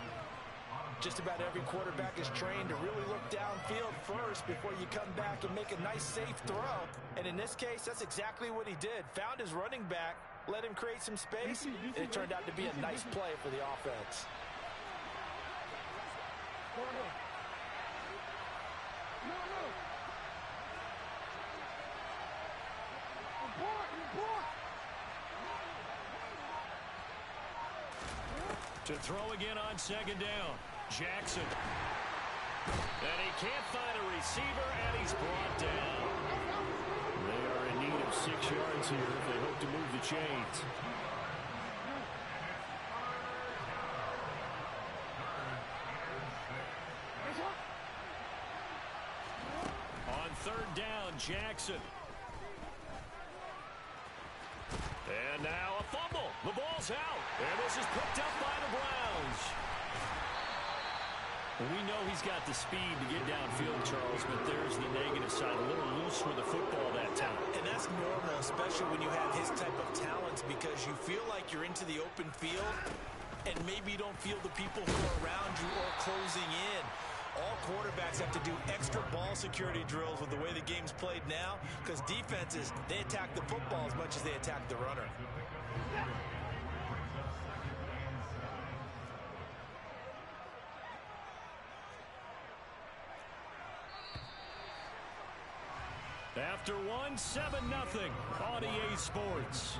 Just about every quarterback is trained to really look downfield first before you come back and make a nice, safe throw. And in this case, that's exactly what he did. Found his running back, let him create some space, and it turned out to be a nice play for the offense. To throw again on second down. Jackson. And he can't find a receiver, and he's brought down. They are in need of 6 yards here if they hope to move the chains. On third down, Jackson. And now a fumble. The ball's out. And this is picked up by the Browns. We know he's got the speed to get downfield, Charles, but there's the negative side. A little loose with the football that time. And that's normal, especially when you have his type of talents, because you feel like you're into the open field, and maybe you don't feel the people who are around you or closing in. All quarterbacks have to do extra ball security drills with the way the game's played now, because defenses, they attack the football as much as they attack the runner. After one, 7-0 on EA Sports.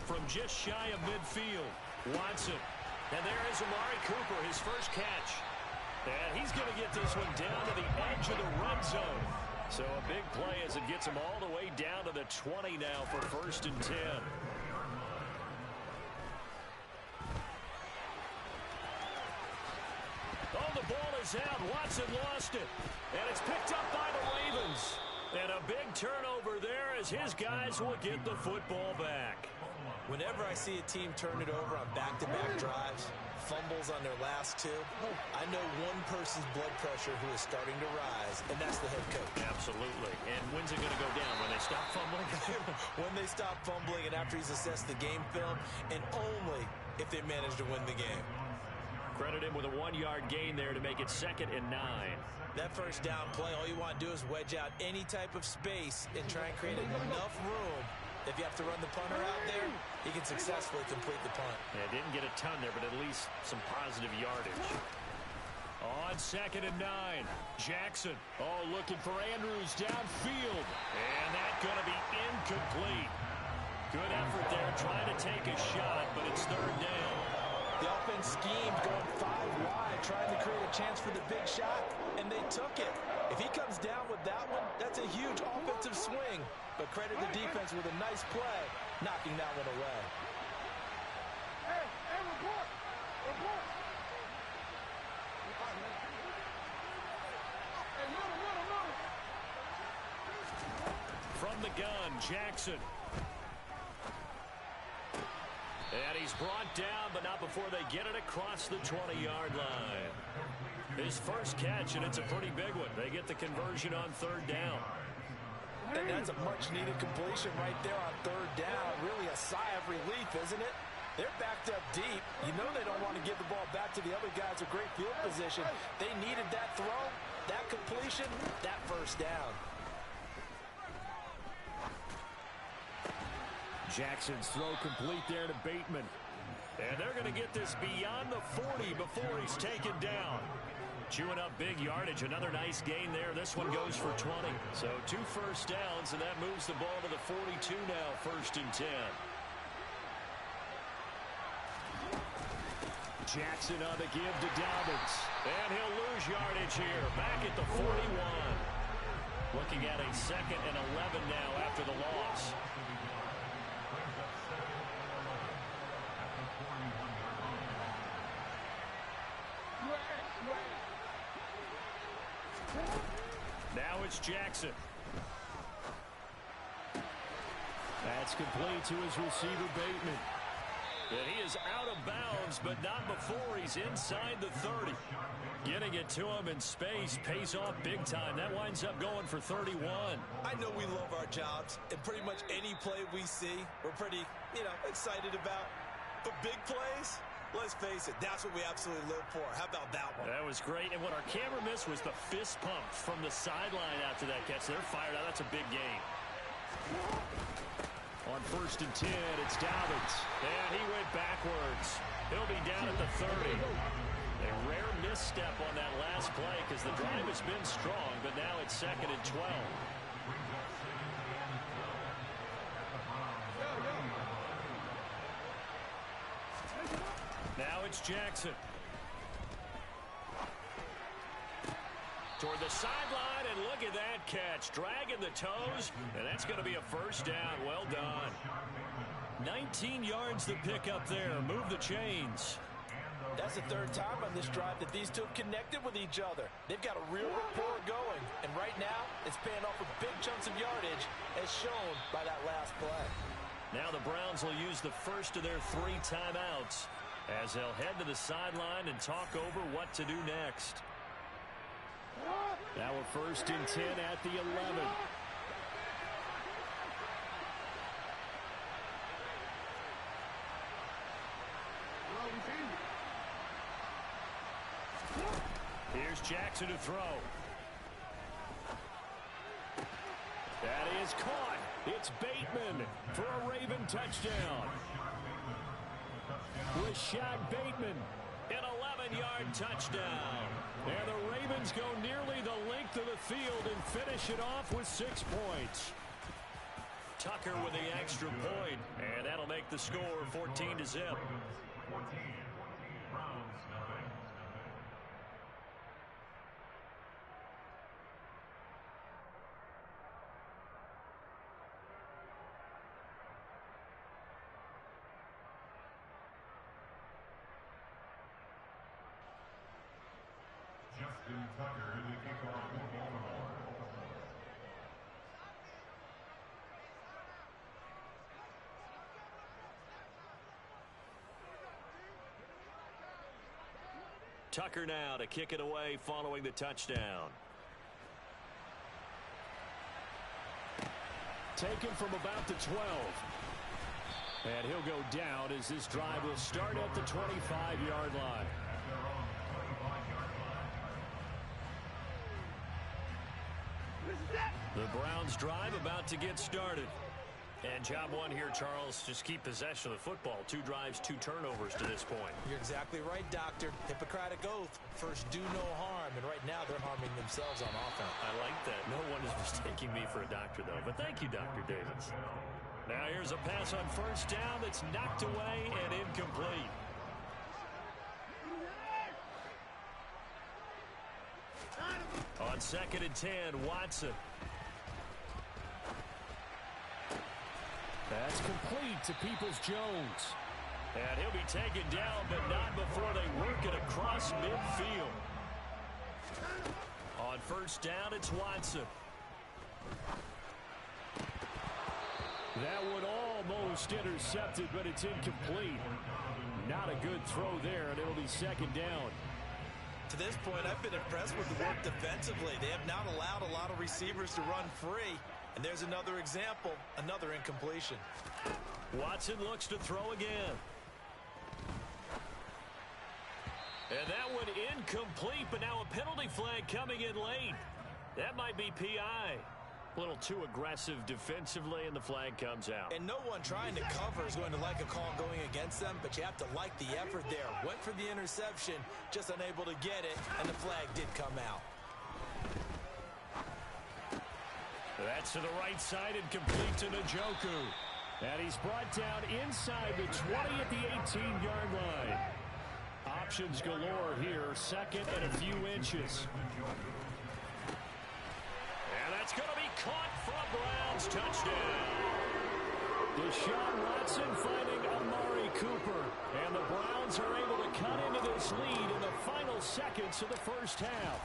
From just shy of midfield, Watson. And there is Amari Cooper, his first catch. And he's going to get this one down to the edge of the red zone. So a big play as it gets him all the way down to the 20 now for 1st and 10. Oh, the ball is out. Watson lost it. And it's picked up by the Ravens. And a big turnover there as his guys will get the football back. Whenever I see a team turn it over on back-to-back drives, fumbles on their last two, I know one person's blood pressure who is starting to rise, and that's the head coach. Absolutely. And when's it going to go down? When they stop fumbling? When they stop fumbling and after he's assessed the game film, and only if they manage to win the game. Credit him with a 1-yard gain there to make it 2nd and 9. That first down play, all you want to do is wedge out any type of space and try and create enough room. If you have to run the punter out there, he can successfully complete the punt. Yeah, didn't get a ton there, but at least some positive yardage. On 2nd and 9, Jackson. Oh, looking for Andrews downfield. And that's going to be incomplete. Good effort there, trying to take a shot, but it's 3rd down. The offense schemed going 5 wide, trying to create a chance for the big shot, and they took it. If he comes down with that one, that's a huge offensive swing. But credit the defense with a nice play, knocking that one away. Hey, report! Report! Hey, From the gun, Jackson. And he's brought down, but not before they get it across the 20-yard line. His first catch, and it's a pretty big one. They get the conversion on 3rd down. And that's a much-needed completion right there on 3rd down. Really a sigh of relief, isn't it? They're backed up deep. You know they don't want to give the ball back to the other guys with great field position. They needed that throw, that completion, that 1st down. Jackson's throw complete there to Bateman. And they're going to get this beyond the 40 before he's taken down. Chewing up big yardage. Another nice gain there. This one goes for 20. So 2 first downs, and that moves the ball to the 42 now, 1st and 10. Jackson on the give to Dobbins. And he'll lose yardage here. Back at the 41. Looking at a 2nd and 11 now after the loss. Now it's Jackson. That's complete to his receiver, Bateman. And he is out of bounds, but not before he's inside the 30. Getting it to him in space pays off big time. That winds up going for 31. I know we love our jobs, and pretty much any play we see, we're pretty, excited about. But big plays, let's face it, that's what we absolutely live for. How about that one? That was great. And what our camera missed was the fist pump from the sideline after that catch. They're fired out. That's a big gain. On 1st and 10, it's Dobbins. And he went backwards. He'll be down at the 30. A rare misstep on that last play because the drive has been strong, but now it's 2nd and 12. Now it's Jackson. Toward the sideline, and look at that catch. Dragging the toes, and that's going to be a first down. Well done. 19 yards to pick up there. Move the chains. That's the 3rd time on this drive that these two have connected with each other. They've got a real rapport going, and right now it's paying off with big chunks of yardage as shown by that last play. Now the Browns will use the first of their 3 timeouts as they'll head to the sideline and talk over what to do next. Now we're 1st and 10 at the 11. Here's Jackson to throw. That is caught. It's Bateman for a Raven touchdown. Rashad Bateman, an 11-yard touchdown. And the Ravens go nearly the length of the field and finish it off with 6 points. Tucker with the extra point, and that'll make the score 14-0. Justin Tucker in the kickoff for Baltimore. Tucker now to kick it away following the touchdown. Taken from about the 12. And he'll go down as this drive will start at the 25-yard line. The Browns drive about to get started. And job one here, Charles, just keep possession of the football. 2 drives, 2 turnovers to this point. You're exactly right, Doctor. Hippocratic oath. First, do no harm. And right now, they're harming themselves on offense. I like that. No one is mistaking me for a doctor, though. But thank you, Dr. Davis. Now here's a pass on 1st down that's knocked away and incomplete. On 2nd and 10, Watson. That's complete to Peoples-Jones. And he'll be taken down, but not before they work it across midfield. On 1st down, it's Watson. That one almost intercepted, but it's incomplete. Not a good throw there, and it'll be 2nd down. To this point, I've been impressed with the work defensively. They have not allowed a lot of receivers to run free. And there's another example, another incompletion. Watson looks to throw again. And that one incomplete, but now a penalty flag coming in late. That might be PI. A little too aggressive defensively, and the flag comes out. And no one trying to cover is going to like a call going against them, but you have to like the effort there. Went for the interception, just unable to get it, and the flag did come out. That's to the right side and complete to Njoku. And he's brought down inside the 20 at the 18-yard line. Options galore here, second and a few inches. And that's going to be caught from Browns. Touchdown. Deshaun Watson finding Amari Cooper. And the Browns are able to cut into this lead in the final seconds of the first half.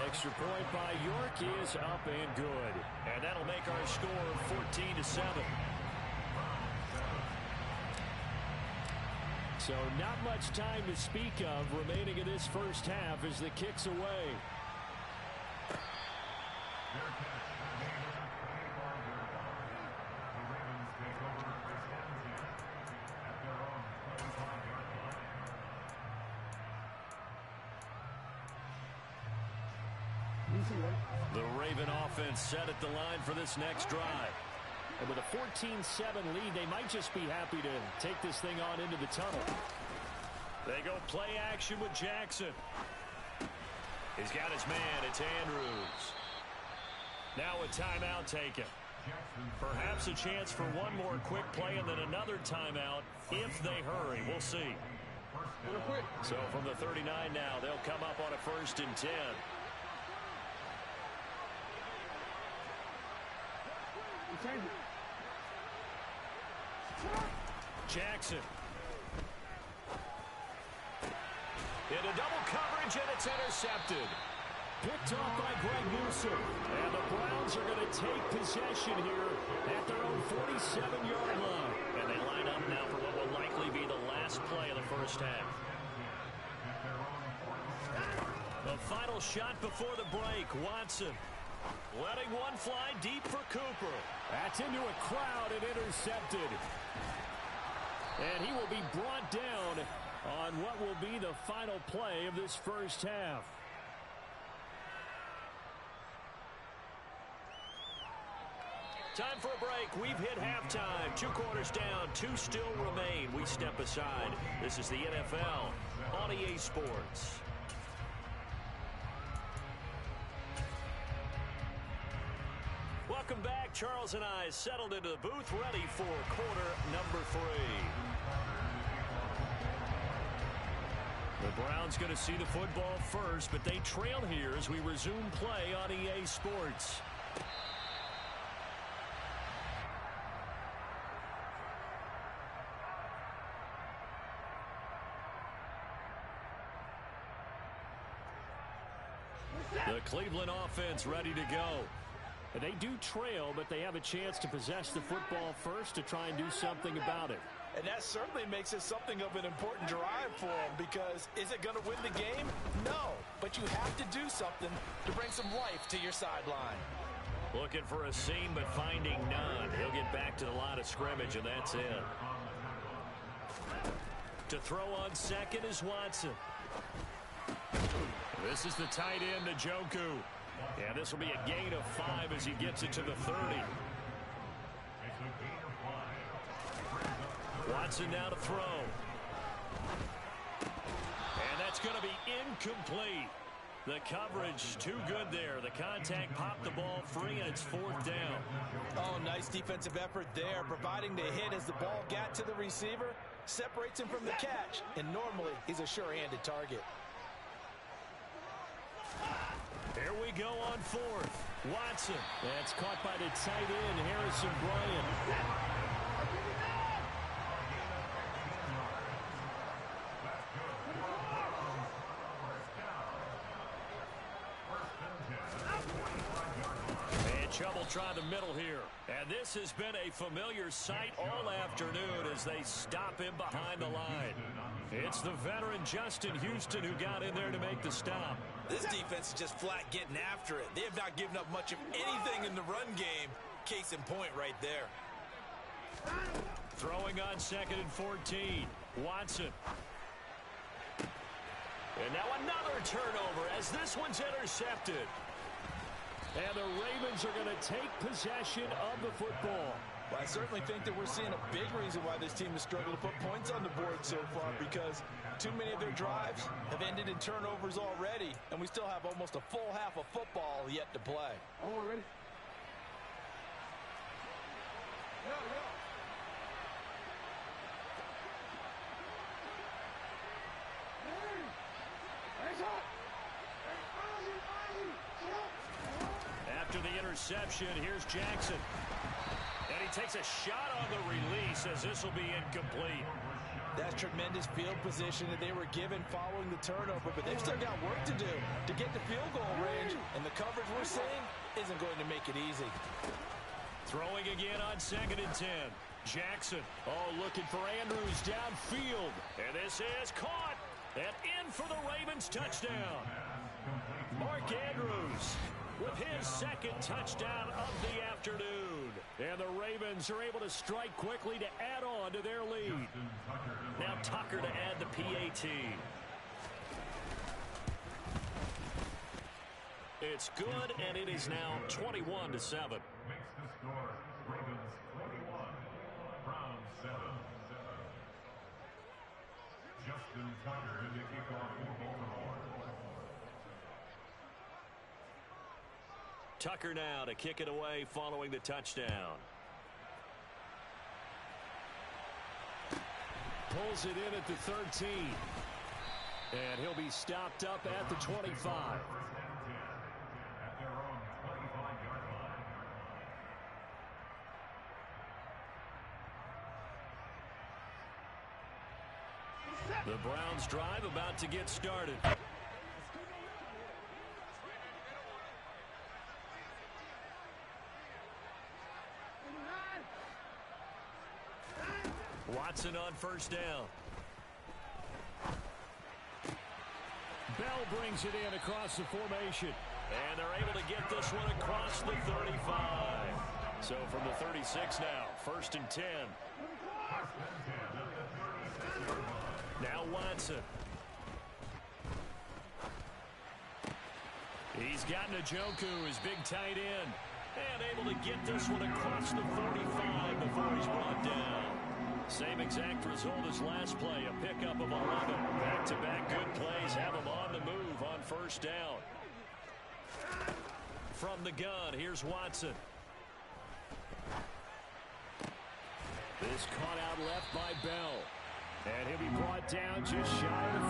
Extra point by York is up and good. And that'll make our score 14-7. So not much time to speak of remaining in this first half as the kick's away. The Raven offense set at the line for this next drive. And with a 14-7 lead, they might just be happy to take this thing on into the tunnel. They go play action with Jackson. He's got his man. It's Andrews. Now a timeout taken. Perhaps a chance for one more quick play and then another timeout if they hurry. We'll see. So from the 39 now, they'll come up on a 1st and 10. Jackson. Into double coverage, and it's intercepted. Picked off by Greg Newsome. And the Browns are going to take possession here at their own 47-yard line. And they line up now for what will likely be the last play of the first half. The final shot before the break, Watson. Letting one fly deep for Cooper. That's into a crowd and intercepted. And he will be brought down on what will be the final play of this first half. Time for a break. We've hit halftime. 2 quarters down. 2 still remain. We step aside. This is the NFL on EA Sports. Welcome back. Charles and I settled into the booth, ready for quarter number 3. The Browns going to see the football first, but they trail here as we resume play on EA Sports. The Cleveland offense ready to go. They do trail, but they have a chance to possess the football first to try and do something about it. And that certainly makes it something of an important drive for them, because is it going to win the game? No, but you have to do something to bring some life to your sideline. Looking for a seam, but finding none. He'll get back to the line of scrimmage, and that's it. To throw on second is Watson. This is the tight end, Njoku. Yeah, this will be a gain of 5 as he gets it to the 30. Watson now to throw. And that's going to be incomplete. The coverage too good there. The contact popped the ball free, and it's 4th down. Oh, nice defensive effort there, providing the hit as the ball got to the receiver, separates him from the catch, and normally he's a sure-handed target. Here we go on 4th. Watson. That's caught by the tight end, Harrison Bryant. And Chubb will try the middle here. And this has been a familiar sight all afternoon as they stop him behind the line. It's the veteran Justin Houston who got in there to make the stop. This defense is just flat getting after it. They have not given up much of anything in the run game. Case in point right there. Throwing on 2nd and 14. Watson. And now another turnover as this one's intercepted. And the Ravens are going to take possession of the football. Well, I certainly think that we're seeing a big reason why this team has struggled to put points on the board so far, because too many of their drives have ended in turnovers already, and we still have almost a full half of football yet to play. Oh, ready? After the interception, here's Jackson. And he takes a shot on the release as this will be incomplete. That's tremendous field position that they were given following the turnover, but they've still got work to do to get to field goal range, and the coverage we're seeing isn't going to make it easy. Throwing again on 2nd and 10. Jackson, looking for Andrews downfield. And this is caught and in for the Ravens touchdown. Mark Andrews with his 2nd touchdown of the afternoon. And the Ravens are able to strike quickly to add on to their lead. Now Tucker to add the PAT. It's good, and it is now 21-7. Makes the score Ravens 21, Browns 7. Justin Tucker in the kickoff for Baltimore. Tucker now to kick it away following the touchdown. Pulls it in at the 13. And he'll be stopped up at the 25. At their own 25-yard line. The Browns drive about to get started. Watson on 1st down. Bell brings it in across the formation. And they're able to get this one across the 35. So from the 36 now, 1st and 10. Now Watson. He's got Njoku, his big tight end. And able to get this one across the 45 before he's brought down. Same exact result as last play, a pickup of 11. Back-to-back good plays have him on the move on 1st down. From the gun, here's Watson. This caught out left by Bell. And he'll be brought down just shy of the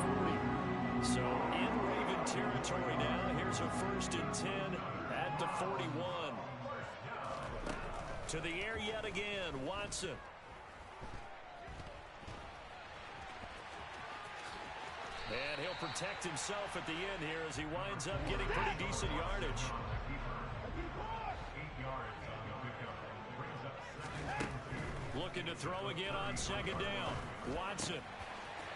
40. So in Raven territory now, here's a 1st and 10 at the 41. To the air yet again, Watson. And he'll protect himself at the end here as he winds up getting pretty decent yardage. 8 yards on the pickup. Brings up 2nd. Looking to throw again on 2nd down. Watson.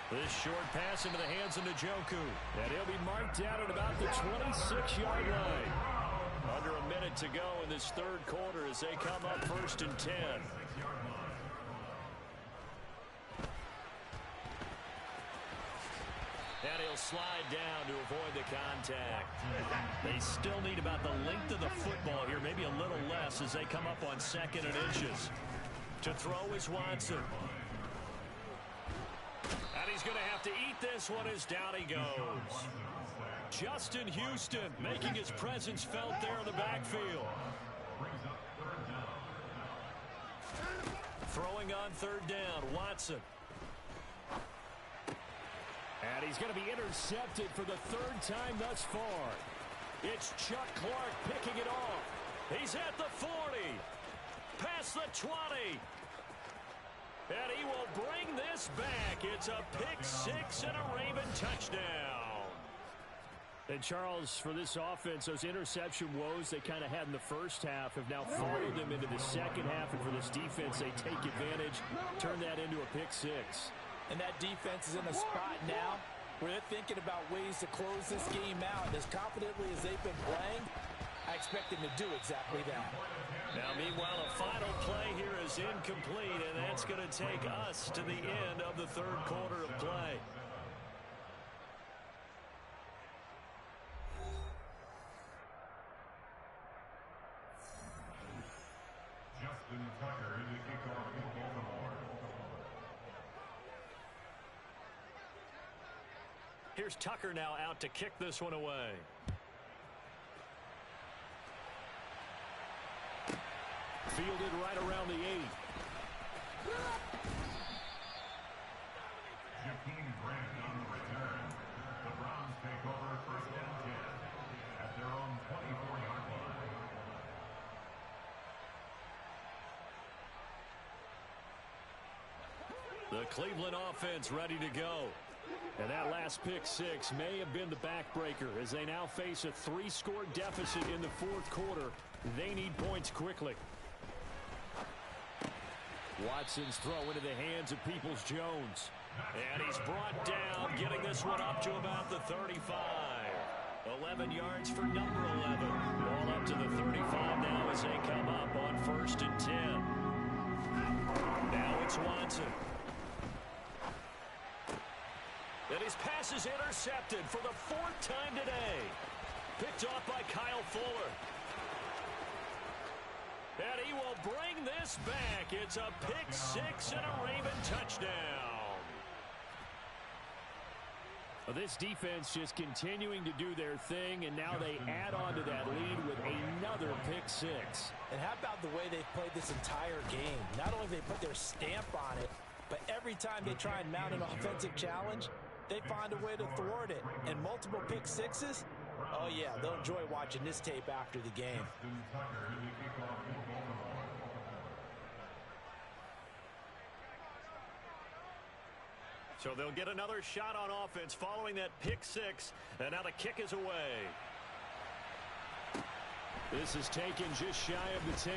This short pass into the hands of Njoku. And he'll be marked down at about the 26-yard line. Under a minute to go in this 3rd quarter as they come up 1st and 10. And he'll slide down to avoid the contact. They still need about the length of the football here, maybe a little less as they come up on 2nd and inches. To throw is Watson. And he's going to have to eat this one as down he goes. Justin Houston making his presence felt there in the backfield. Throwing on 3rd down, Watson. And he's going to be intercepted for the 3rd time thus far. It's Chuck Clark picking it off. He's at the 40. Past the 20. And he will bring this back. It's a pick-6 and a Raven touchdown. And Charles, for this offense, those interception woes they kind of had in the 1st half have now followed them into the 2nd half. And for this defense, they take advantage, turn that into a pick-6. And that defense is in a spot now where they're thinking about ways to close this game out. As confidently as they've been playing, I expect them to do exactly that. Now, meanwhile, a final play here is incomplete, and that's going to take us to the end of the 3rd quarter of play. Tucker in the kickoff for Baltimore. Here's Tucker now out to kick this one away. Fielded right around the 8. Jakeem Grant on the return. The Browns take over first and 10 at their own 24-yard line. The Cleveland offense ready to go. And that last pick six may have been the backbreaker as they now face a 3-score deficit in the fourth quarter. They need points quickly. Watson's throw into the hands of Peoples-Jones. And he's brought down, getting this one up to about the 35. 11 yards for number 11. Ball up to the 35 now as they come up on 1st and 10. Now it's Watson. And his pass is intercepted for the 4th time today. Picked off by Kyle Fuller. And he will bring this back. It's a pick six and a Raven touchdown. Well, this defense just continuing to do their thing, and now they add on to that lead with another pick six. And how about the way they've played this entire game? Not only have they put their stamp on it, but every time they try and mount an offensive challenge, they find a way to thwart it. And multiple pick sixes, oh yeah, they'll enjoy watching this tape after the game. So they'll get another shot on offense following that pick six, and now the kick is away. This is taken just shy of the 10.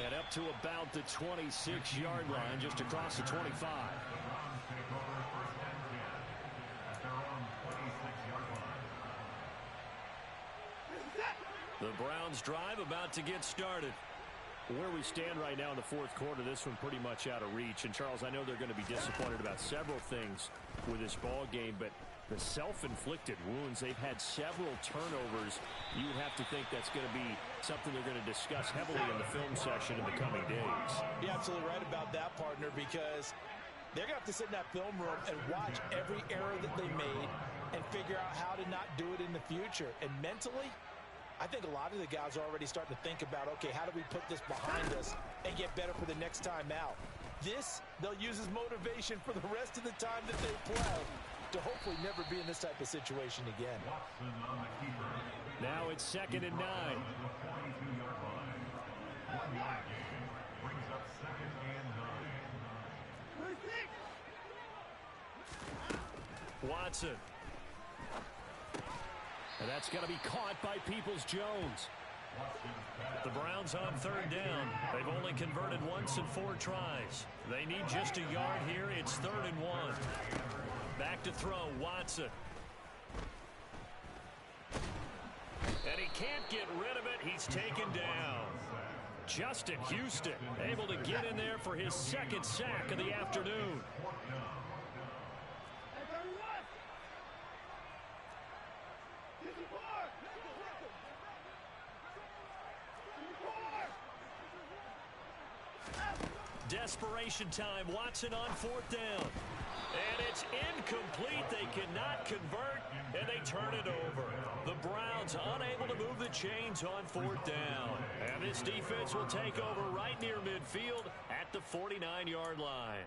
And up to about the 26-yard line, just across the 25. The Browns drive about to get started. Where we stand right now in the fourth quarter, this one pretty much out of reach. And, Charles, I know they're going to be disappointed about several things with this ball game, but the self-inflicted wounds, they've had several turnovers. You would have to think that's going to be something they're going to discuss heavily in the film session in the coming days. You're absolutely right about that, partner, because they're going to have to sit in that film room and watch every error that they made and figure out how to not do it in the future. And mentally, I think a lot of the guys are already starting to think about, okay, how do we put this behind us and get better for the next time out? This, they'll use as motivation for the rest of the time that they play to hopefully never be in this type of situation again. Now it's 2nd and 9. Watson. And that's going to be caught by Peoples-Jones. The Browns on 3rd down. They've only converted once in 4 tries. They need just a yard here. It's 3rd and 1. Back to throw, Watson. And he can't get rid of it. He's taken down. Justin Houston able to get in there for his 2nd sack of the afternoon. Desperation time. Watson on 4th down. And it's incomplete. They cannot convert, and they turn it over. The Browns unable to move the chains on 4th down. And this defense will take over right near midfield at the 49-yard line.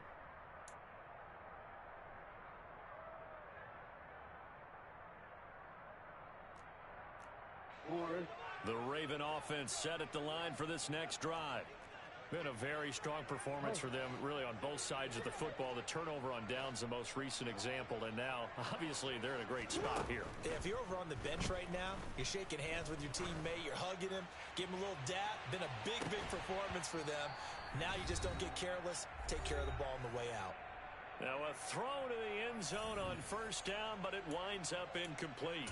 The Raven offense set at the line for this next drive. Been a very strong performance for them, really, on both sides of the football. The turnover on downs, the most recent example, and now, obviously, they're in a great spot here. Yeah, if you're over on the bench right now, you're shaking hands with your teammate, you're hugging him, give him a little dap. Been a big, big performance for them. Now you just don't get careless. Take care of the ball on the way out. Now a throw to the end zone on 1st down, but it winds up incomplete.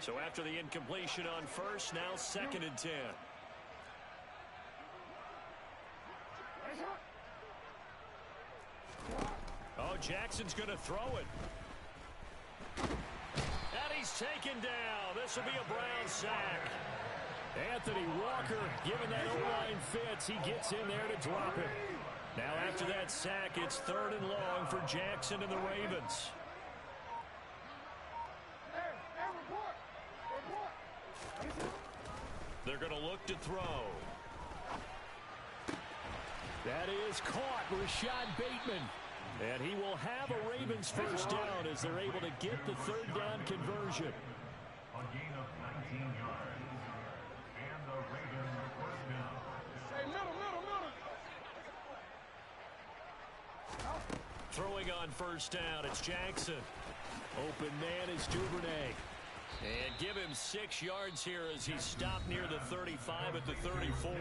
So after the incompletion on 1st, now 2nd and 10. Oh, Jackson's going to throw it. he's taken down. This will be a Brown sack. Anthony Walker, given that O-line fits, he gets in there to drop him. Now after that sack, it's 3rd and long for Jackson and the Ravens. They're going to look to throw. That is caught, Rashad Bateman. And he will have a Ravens first down as they're able to get the 3rd down conversion. A gain of 19 yards. And the Ravens first down. Hey, middle. Throwing on first down, it's Jackson. Open man is Duvernay. And give him 6 yards here as he's stopped near the 35 at the 34.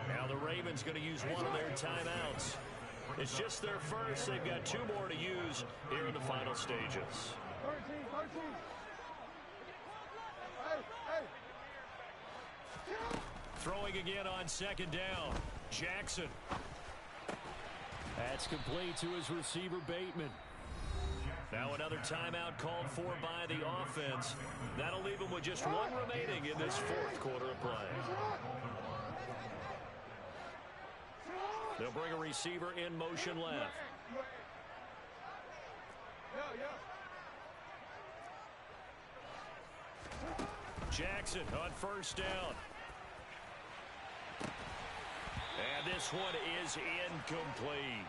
Now the Ravens going to use one of their timeouts. It's just their first. They've got 2 more to use here in the final stages. 13. Throwing again on 2nd down. Jackson. That's complete to his receiver, Bateman. Now another timeout called for by the offense. That'll leave him with just 1 remaining in this 4th quarter of play. They'll bring a receiver in motion left. Jackson on first down. And this one is incomplete.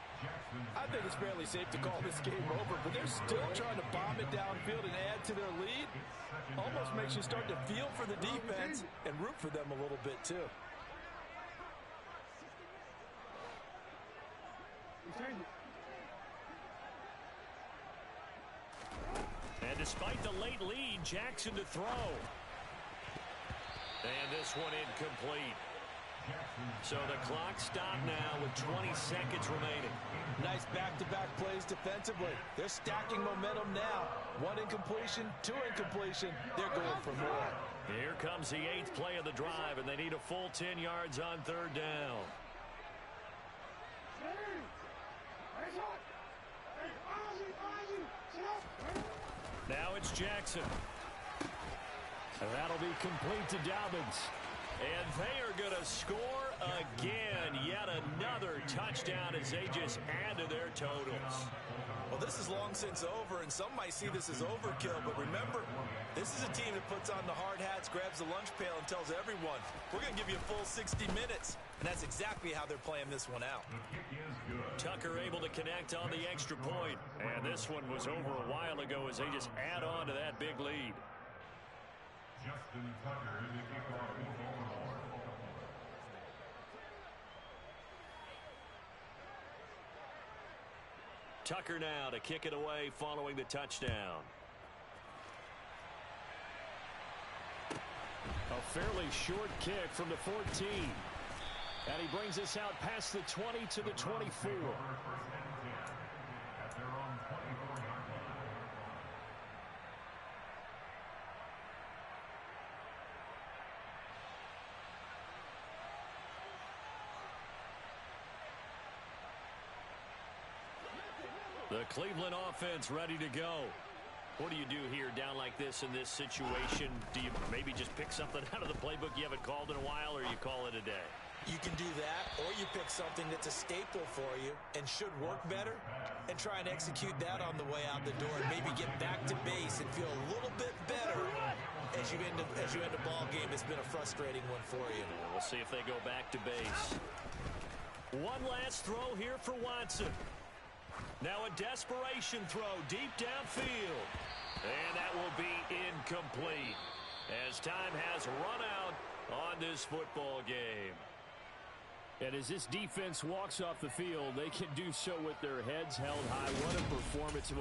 I think it's fairly safe to call this game over, but they're still trying to bomb it downfield and add to their lead. Almost makes you start to feel for the defense and root for them a little bit, too. And despite the late lead, Jackson to throw. And this one incomplete. So the clock stopped now with 20 seconds remaining. Nice back-to-back plays defensively. They're stacking momentum now. 1 incompletion, 2 incompletion. They're going for more. Here comes the 8th play of the drive, and they need a full 10 yards on 3rd down. Now it's Jackson. And that'll be complete to Dobbins. And they are going to score again. Yet another touchdown as they just add to their totals. Well, this is long since over, and some might see this as overkill. But remember, this is a team that puts on the hard hats, grabs the lunch pail, and tells everyone, we're going to give you a full 60 minutes. And that's exactly how they're playing this one out. Tucker able to connect on the extra point. And this one was over a while ago as they just add on to that big lead. Justin Tucker in the kickoff overall. Tucker now to kick it away following the touchdown. A fairly short kick from the 14. And he brings us out past the 20 to the 24. The Cleveland offense ready to go. What do you do here down like this in this situation? Do you maybe just pick something out of the playbook you haven't called in a while, or you call it a day? You can do that, or you pick something that's a staple for you and should work better and try and execute that on the way out the door and maybe get back to base and feel a little bit better as you end a ball game. It's been a frustrating one for you. We'll see if they go back to base. One last throw here for Watson. Now a desperation throw deep downfield. And that will be incomplete as time has run out on this football game. And as this defense walks off the field, they can do so with their heads held high. What a performance.